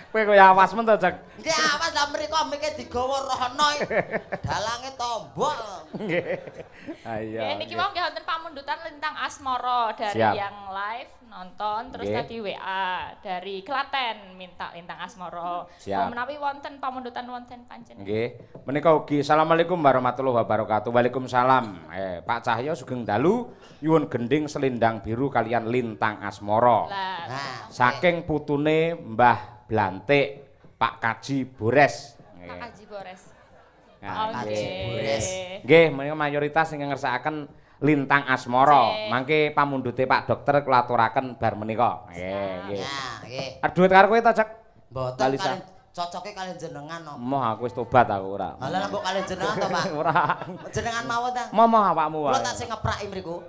S1: Kowe kaya awas men to, Jak.
S3: Nggih awas lah mriko miki digawa rono. Dalange tombok.
S1: Nggih. Ayo.
S2: Nggih, niki mau nggih wonten pamundutan Lintang Asmara dari
S1: Siap.
S2: yang live nonton terus
S1: Nggih.
S2: tadi WA dari Klaten minta Lintang Asmara.
S1: Siap.
S2: Menawi wonten pamundutan wonten panjenengan.
S1: Nggih. Menika ugi Assalamualaikum warahmatullahi wabarakatuh. Waalaikumsalam. Pak Cahyo sugeng dalu nyuwun gending selendang biru kalian Lintang Asmara.
S2: Lah,
S3: Nah,
S1: Saking putune Mbah Blantik Pak Kaji Bores.
S2: Pak Haji Bores.
S1: Nah,
S3: Kaji
S1: nggih.
S3: Bores.
S1: Nggih, menika mayoritas sing ngersakaken Lintang Asmara.
S2: Nggih.
S1: Mangke pamundhute Pak Dokter kula aturaken bar menika. Nggih, nggih.
S3: Nah, nggih.
S1: Aduh karo kowe ta, Cek?
S3: Mboten
S1: Lisa.
S3: kalian cocoke kalian jenengan no.
S1: Moh aku wis tobat aku ora.
S3: Halah mbok kalian jenengan to, Pak.
S1: Ora.
S3: Jenengan mawon ta.
S1: Moh awakmu
S3: Kula
S1: wae.
S3: tak sing ngepraki mriku.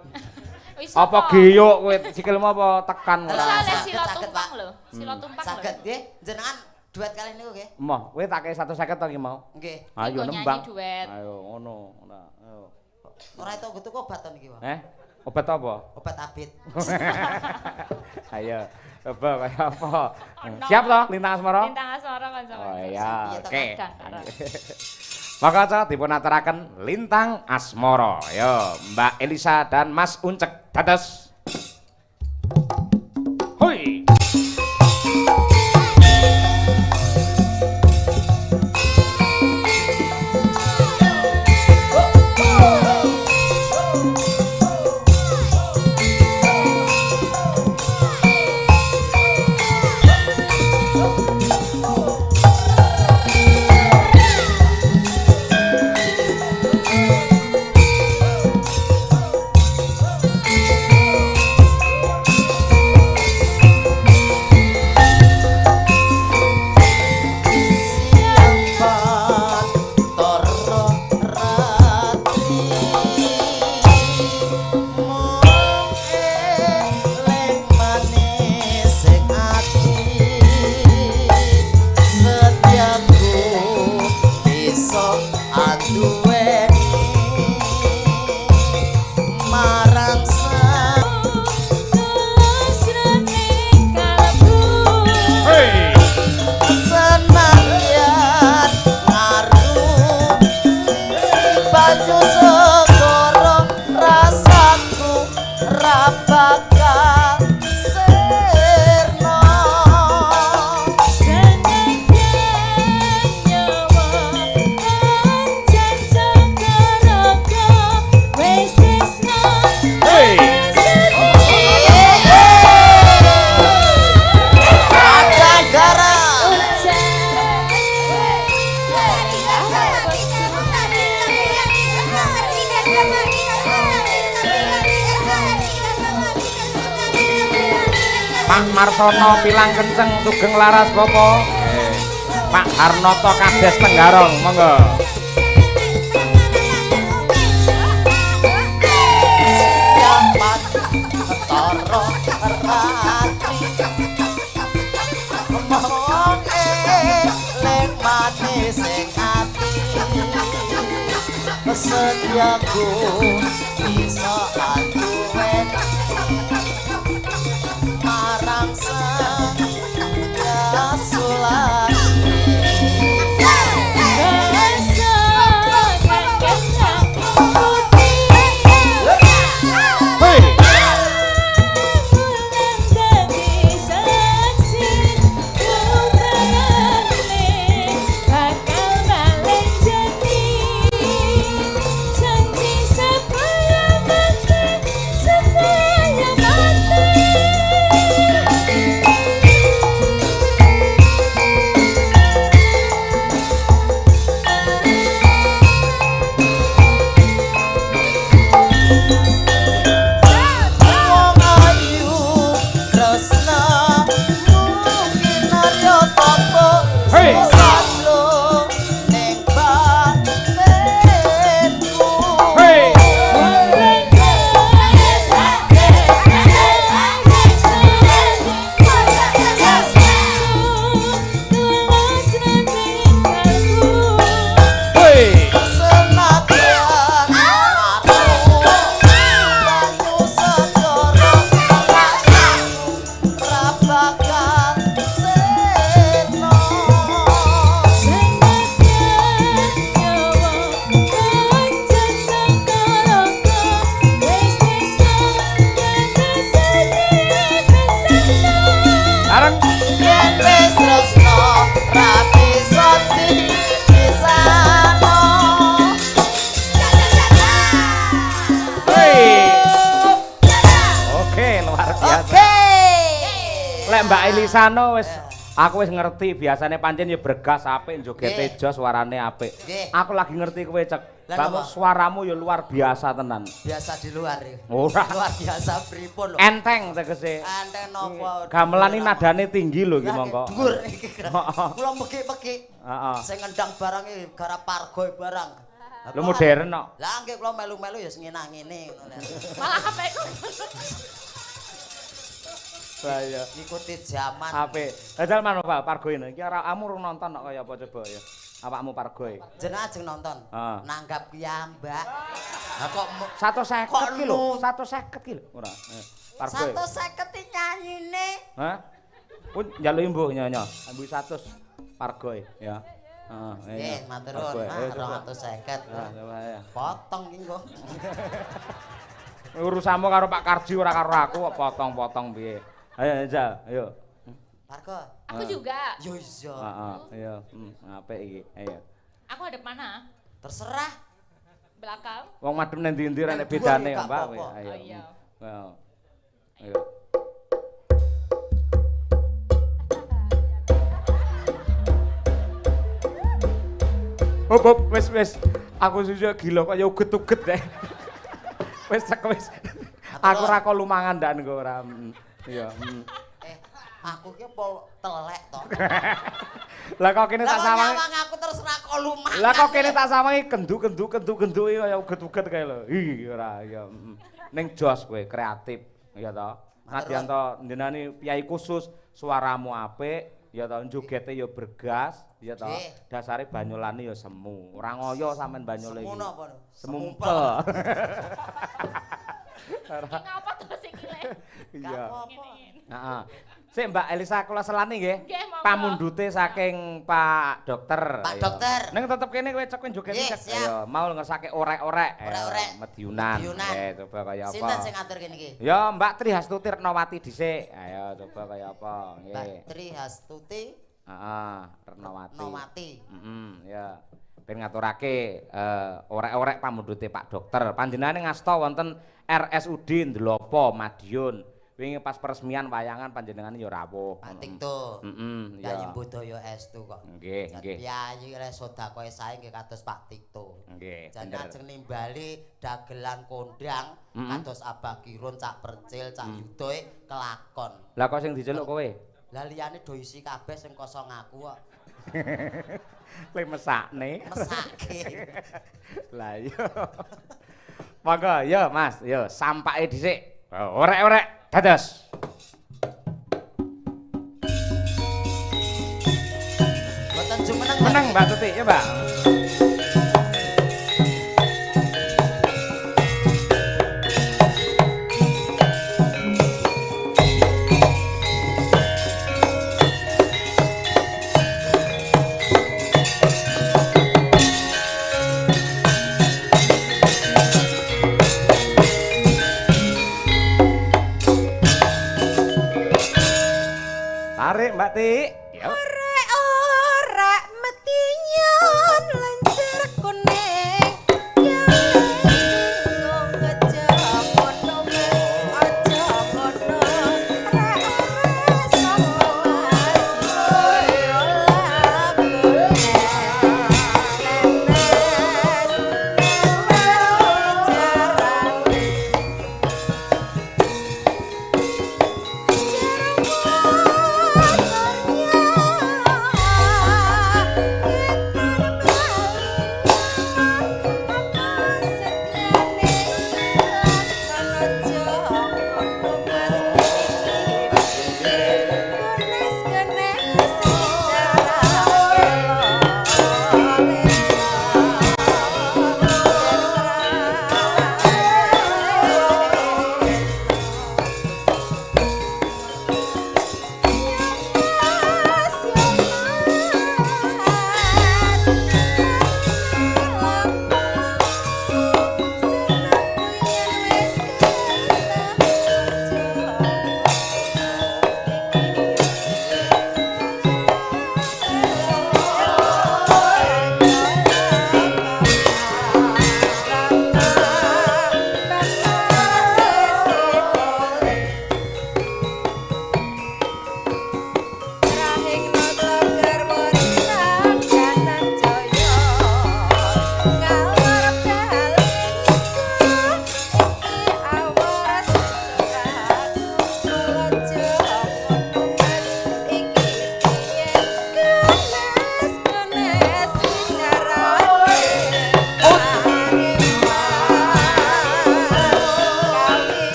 S2: Wis
S1: Apa geyok kowe sikilmu apa tekan
S3: Lah,
S2: Bisa
S1: ora?
S2: le
S3: saged,
S2: sila
S3: saged,
S2: tumpang
S3: Pak.
S2: lho. Sila tumpang lho.
S3: Saged nggih, jenengan duet kalian niku nggih.
S1: Moh, kowe tak kei 150 to iki mau.
S3: Nggih.
S1: Ayo
S2: Nggo nyanyi
S1: nembang.
S2: duet.
S1: Ayo ngono. Ora. Ayo.
S3: Ora itu tuku obat to niki, Pak.
S1: Obat apa?
S3: Obat abit.
S1: Ayo. Coba kaya apa?
S2: Ono.
S1: Siap toh Lintang Asmara?
S2: Lintang Asmara kanca-kanca.
S1: Oh iya,
S3: Iya,
S1: oke.
S2: kadang-kadang.
S1: Maka dipun aturaken Lintang Asmara. Yo, Mbak Elisa dan Mas Uncek. Dados. Hoi. Pak Marsono pilang kenceng sugeng laras popo. Pak Harnoto Kades Tenggarong, monggo.
S3: Setiaku bisa aduwen marang Sangya Sulami
S1: Mbak Elisano wis aku wis ngerti biasane pancen ya bergas apik joget jos suarane apik. Aku lagi ngerti kowe cek. Kamu suaramu ya luar biasa tenan.
S3: Biasa di luar ya.
S1: Ora
S3: luar biasa pripun lho.
S1: Enteng tegese.
S3: Enteng napa?
S1: Gamelan iki nadane tinggi lho iki mongko.
S3: Dhuwur iki. Kula megi-megi.
S1: Heeh.
S3: Sing ngendang barang iki garap pargo barang.
S1: Lho modern kok.
S3: Lah nggih kula melu-melu ya ngenah ngene ngono.
S2: Malah apik.
S1: Saya
S3: ikuti zaman.
S1: Apik. Dadal mana Pak Pargo ini? Iki ora kamu nonton kok kaya apa coba ya. Awakmu Pargo e.
S3: Jeneng ajeng nonton. Nanggap piyambak. Lah kok
S1: 150 ki lho, 150 ki lho. Ora. Pargo.
S3: 150 nyanyine.
S1: Hah? Pun njaluk mbuh nyonya. Ambu 100 Pargo e ya. Heeh,
S3: Nggih, matur nuwun, Mak, 250.
S1: Coba ya.
S3: Potong ki engko.
S1: Urusanmu karo Pak Karji ora karo aku kok potong-potong piye. Ayo Jal, ayo.
S3: Margo.
S2: Aku juga.
S3: Yo iya.
S1: Heeh, iya. Apik iki. Ayo.
S2: Aku hadap mana?
S3: Terserah.
S2: Belakang.
S1: Wong madhep nang ndi-ndi ora nek
S3: Nang
S1: bedane
S3: dhuwur,
S1: Mbak.
S3: gak
S1: Kowe.
S3: apa-apa.
S1: Ayo.
S2: Oh, iya.
S1: Well. Ayo. Hop, wis. Aku susu gila kok ya uget-uget deh. Wis. Aku ora kok lumangan ndak engko ora. Iya.
S3: Aku ki apa telek to.
S1: Lah kok kene tak sawangi.
S3: Lah aku terserah kok lumah.
S1: Lah kok kene tak sawangi kendu kaya uget-uget kae lho. Ih ora ya. Ning jos kowe kreatif ya to. Nadyan to njenengan piyai khusus, suaramu apik, ya to njogete ya bergas, ya to. Dasare banyolane ya semu. Ora ngoyo sampean banyole iki.
S3: Semu napa?
S1: Semumpel.
S2: Ngapa to sing iki le?
S1: Iya.
S3: Apa-apa.
S1: Heeh. Sik Mbak Elisa kula selani nggih.
S2: Nggih, monggo.
S1: Pamundhute saking Pak Dokter.
S3: Pak
S1: Ayo.
S3: Dokter.
S1: Ning tetep kene kowe cek joget
S3: Nggih,
S1: cek.
S3: siap.
S1: Ayo, mau ngersake orek-orek.
S3: Orek-orek.
S1: Medyunan.
S3: Medyunan.
S1: Coba kaya apa.
S3: Sinten sing ngatur kene iki?
S1: Ya Mbak Tri Hastuti Retnawati dhisik. Ayo coba kaya apa.
S3: Mbak
S1: Nggih.
S3: Tri Hastuti
S1: Heeh, Retnawati.
S3: Nomati.
S1: Ya. Ben ngaturake orek-orek pamundhute Pak Dokter. Panjenengane ngasta wonten RSUD Ndlopo Madiun. Wingi pas peresmian wayangan panjenengane ya rawuh.
S3: Pak Tikto.
S1: Ya.
S3: Yayi Budaya Estu kok.
S1: Nggih, nggih.
S3: Yayi sedakoe sae nggih kados Pak Tikto.
S1: Nggih,
S3: Jan
S1: bener.
S3: ajeng nimbali dagelan kondang kados Abah Kirun, Cak Percil, Cak Yudoe kelakon.
S1: Lah kok sing diceluk kowe?
S3: Lah liyane do isi kabeh sing kosong aku kok.
S1: Le mesakne.
S3: Mesake.
S1: Lah iya. Monggo, ya Mas, ya sampake dhisik. Orek-orek dados.
S3: Mboten jumeneng
S1: Menang Mbak Tuti, ya Mbak. Tarik Mbak Ti. Ya.
S4: Orek metinyon lencer kuning yang ngejak kono aja kono rek sama Jarang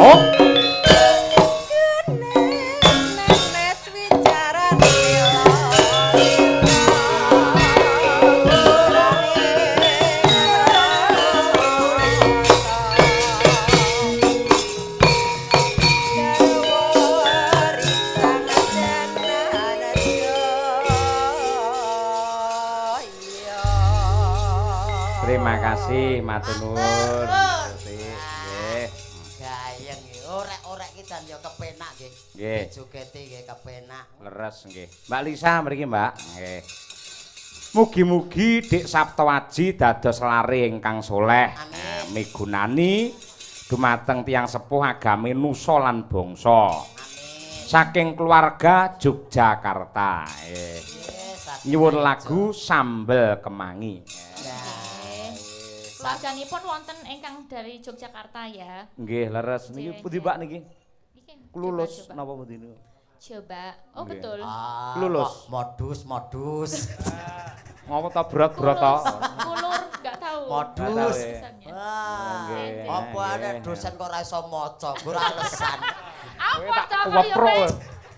S1: Oh.
S4: Nenes wicaran
S1: Terima kasih, matur nuwun. Nggih.
S3: Gayeng iki. Orek-orek iki jan yo kepenak nggih.
S1: Nggih.
S3: Jogete nggih kepenak.
S1: Leres nggih. Mbak Lisa mriki, Mbak. Nggih. Mugi-mugi Dik Saptawaji dados lare ingkang soleh. Migunani dumateng tiyang sepuh agami nusa lan bangsa. Saking keluarga Yogyakarta. Nggih. Nyuwun lagu Sambel Kemangi.
S2: Keluarganipun wonten ingkang dari Yogyakarta ya.
S1: Nggih, leres. Niki pundi Mbak niki?
S2: Iki.
S1: Klulus
S2: coba.
S1: napa pundi niku?
S2: Coba. Oh
S1: Nggih.
S2: betul.
S1: Lulus.
S3: Modus.
S1: Ngapa ta berat-berat ta?
S2: Kulur enggak tahu.
S3: Modus.
S2: Tulisannya.
S1: Nggih.
S3: Apa ana dosen kok ora iso maca, ora alasan.
S2: Apa ta kaya
S1: Wepro.
S2: kowe?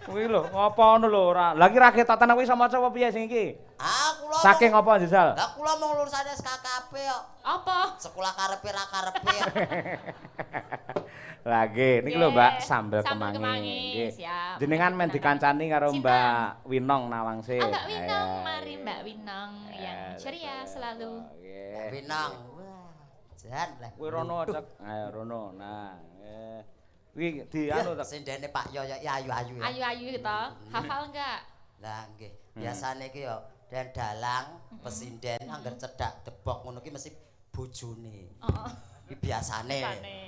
S1: Kuwi lho, ngapa ngono lho ora. Lah iki ra ketok tenan kuwi iso maca apa piye sing iki?
S3: Kula
S1: Saking apa Jisal?
S3: Lah kula mau lulusan SKKP kok.
S2: Apa?
S3: Sekolah karepe ra karepe.
S1: Lah nggih, niki lho Mbak, sambel
S2: Sambel
S1: kemangi.
S2: kemangi,
S1: Nggih.
S2: siap.
S1: Jenengan men dikancani karo
S2: Sinten?
S1: Mbak Winong Nawangse.
S2: Mbak Winong,
S1: Ayo.
S2: mari Mbak Winong yang ceria selalu.
S1: Nggih.
S3: Pinang. Wah, jan lah.
S1: Kuwi rono cek. Ayo rono. Nah, nggih. Kuwi di anu
S3: Anu
S1: tak.
S3: sindene Pak Yoyo ya ayu-ayu ya.
S2: Ayu-ayu gitu. Hafal enggak?
S3: Lah nggih, biasane iki yo dan dalang pesinden angger cedhak debok ngono ki mesti bojone.
S2: Heeh.
S3: Iki biasane.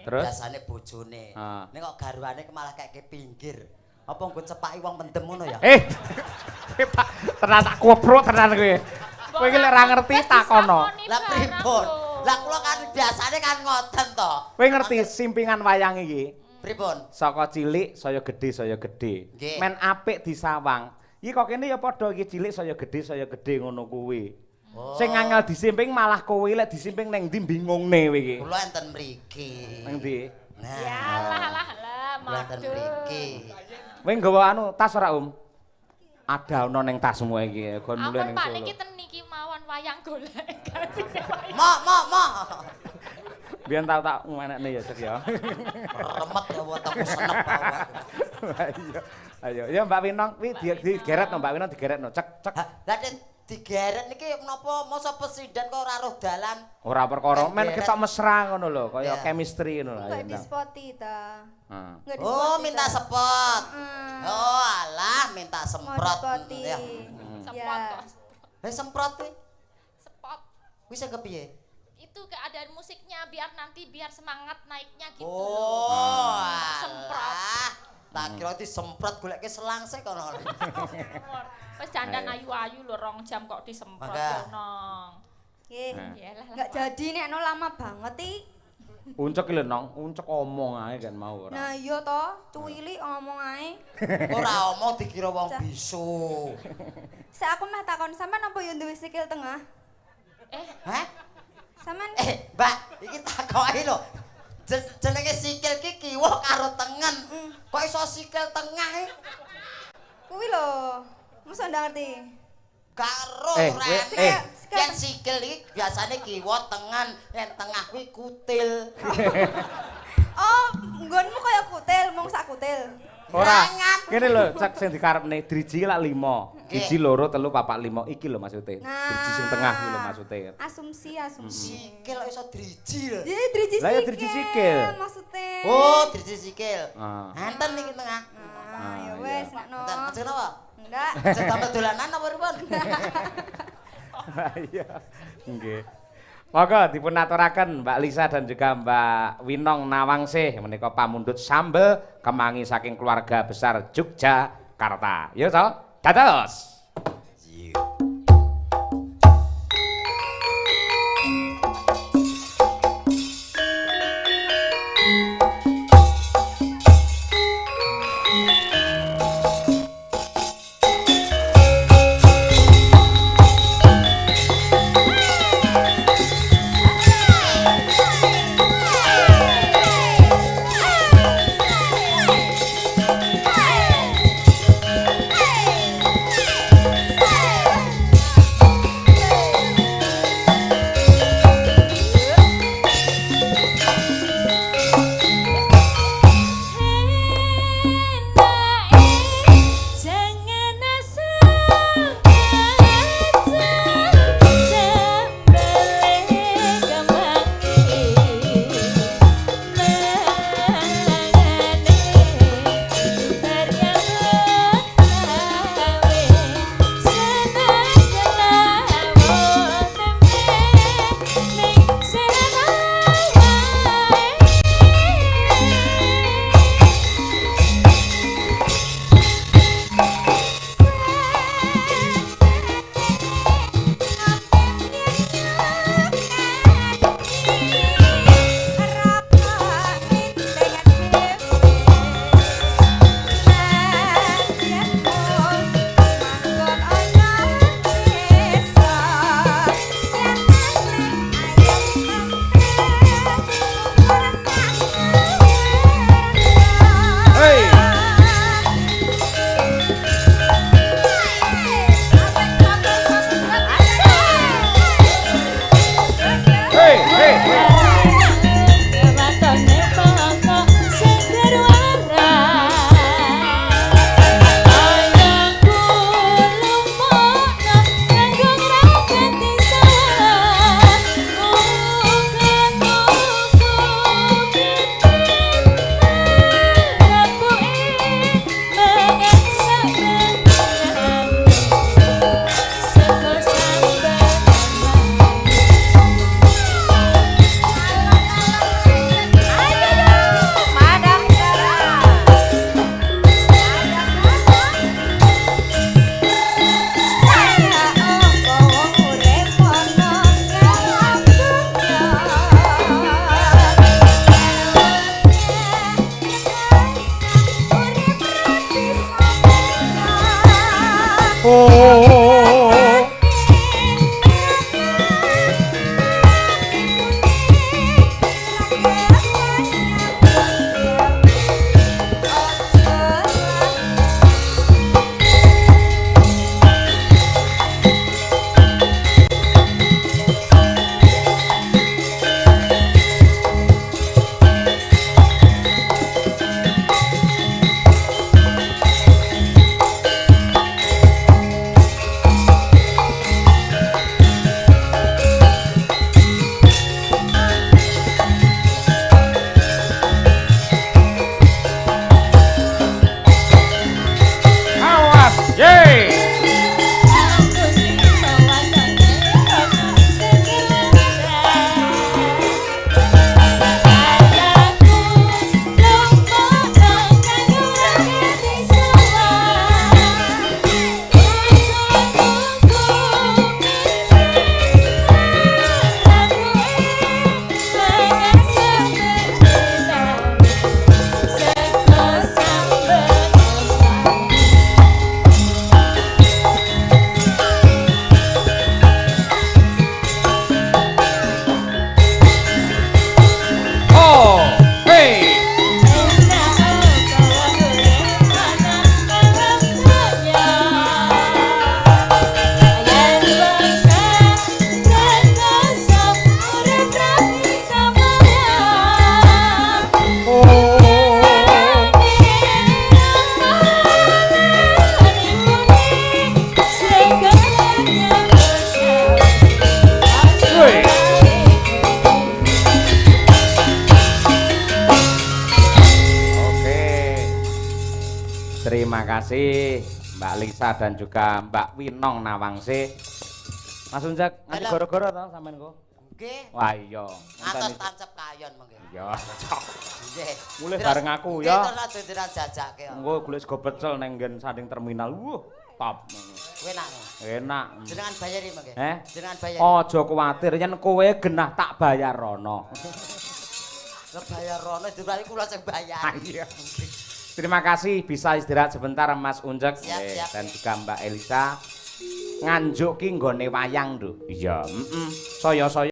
S1: Terus?
S3: Biasane bojone.
S1: Ah.
S3: Nek kok garwane malah kayak pinggir. Apa nggo cepaki wong mendem ngono ya?
S1: Pak, tenan tak koprok tenan kowe. Kowe iki lek ora ngerti takono.
S3: Lah pripun? Lah kula kan biasane kan ngoten to.
S1: Kowe ngerti simpingan wayang iki?
S3: Pripun?
S1: Saka cilik saya gedhe.
S3: Nggih.
S1: Men apik disawang. Iki kok kene ya padha iki cilik saya gedhe ngono kuwi.
S3: Oh.
S1: Sing angel disimping malah kowe lek disimping ning ndi bingungne kowe iki.
S3: Kula enten mriki.
S1: Nang ndi?
S3: Nah.
S2: Ya lah,
S3: Kula enten
S2: modus.
S3: mriki.
S1: Kowe nggawa anu tas ora, Ada ana ning tasmu iki, gon mulih
S2: Ampun
S1: ning
S2: Pak
S1: Solo.
S2: niki ten niki mawon wayang golek.
S3: Mak.
S1: Biyen tak ngenekne ya cek ya.
S3: Remet ya wetengku senep awak.
S1: Ayo, ya Mbak Winong kuwi digeret no Mbak Winong digeret no. Cek.
S3: Lah digeret niki menapa masa presiden kok ora roh dalan?
S1: Ora perkara, men
S3: Digeret.
S1: ketok mesra ngono lho, kaya
S3: Iya.
S1: chemistry ngono lho.
S4: Enggak dispoti ta.
S1: Heeh.
S4: Enggak
S3: Oh, minta sepot.
S4: Hmm.
S3: Oh, alah minta
S4: Mau
S3: semprot.
S4: dispoti.
S3: Ya.
S2: Semprot kok.
S3: Semprot kuwi.
S2: Spot.
S3: Kuwi sing kepiye?
S2: Itu keadaan musiknya biar nanti biar semangat naiknya gitu
S3: Oh,
S2: loh.
S3: alah.
S2: Semprot.
S3: Tak kira disemprot goleke selangsek kono.
S2: Wis dandan ayu-ayu lho 2 jam kok disemprot
S3: Mangga.
S2: lho nong.
S4: Nggih.
S2: Iyalah.
S4: Enggak jadi nek no lama banget iki.
S1: Uncek lho nong, uncek omong ae kan mau ora.
S4: Nah iya to, cuwili ngomong ae.
S3: Ora omong dikira wong bisu.
S4: Sik aku meh takon sampean apa yo duwe sikil tengah?
S3: Hah?
S4: Sampean
S3: Mbak, iki takoki lho. Jenenge sikil ki kiwa karo tengen. Kok iso sikil tengah e?
S4: kuwi lho. Mosok ndak ngerti.
S3: Karo
S1: Weh,
S3: Yen sikil iki biasane kiwa tengen, yen tengah kuwi kutil.
S4: Oh, nggonmu kaya kutil, mung sak kutil.
S1: Ora.
S3: Jangan.
S1: Kene lho, cek sing dikarepne driji lak 5. Driji 2, 3, 4, 5. Iki lho maksude.
S4: Nah.
S1: Driji sing tengah kuwi lho maksude.
S4: Asumsi.
S3: Sikil kok iso driji lho.
S4: Jadi driji
S1: Lah
S4: sikil.
S1: ya driji sikil.
S4: Maksudnya.
S3: Oh, driji sikil.
S1: Ah.
S3: Enten iki tengah.
S4: Ah, ya wes, nek no.
S3: Enten ajeng apa?
S4: Enggak.
S3: Ajeng tambah dolanan apa pripun?
S1: Iya. Nggih. Monggo dipun aturaken Mbak Lisa dan juga Mbak Winong Nawangsih menika pamundhut sambel kemangi saking keluarga besar Yogyakarta. Ya to? Dados. Terima kasih Mbak Lisa dan juga Mbak Winong Nawangse. Mas Unjak, nganti goro-goro to sampean kok?
S3: Nggih.
S1: Wah iya.
S3: Ngantos tancep kayon mengke.
S1: Iya.
S3: Nggih.
S1: Mulih bareng aku ya.
S3: Nggih terus jenderan jajake.
S1: Engko golek sego pecel ning nggen sanding terminal. Top.
S3: Enak.
S1: Enak.
S3: Jenengan bayari mengke. Jenengan bayari.
S1: Aja kuwatir yen kowe genah tak bayar rono.
S3: Lah bayar rono berarti kula sing bayar.
S1: Iya. Terima kasih bisa istirahat sebentar Mas Unjek
S3: Siap.
S1: dan juga Mbak Elisa. Nganjuk ki nggone wayang lho. Iya, Saya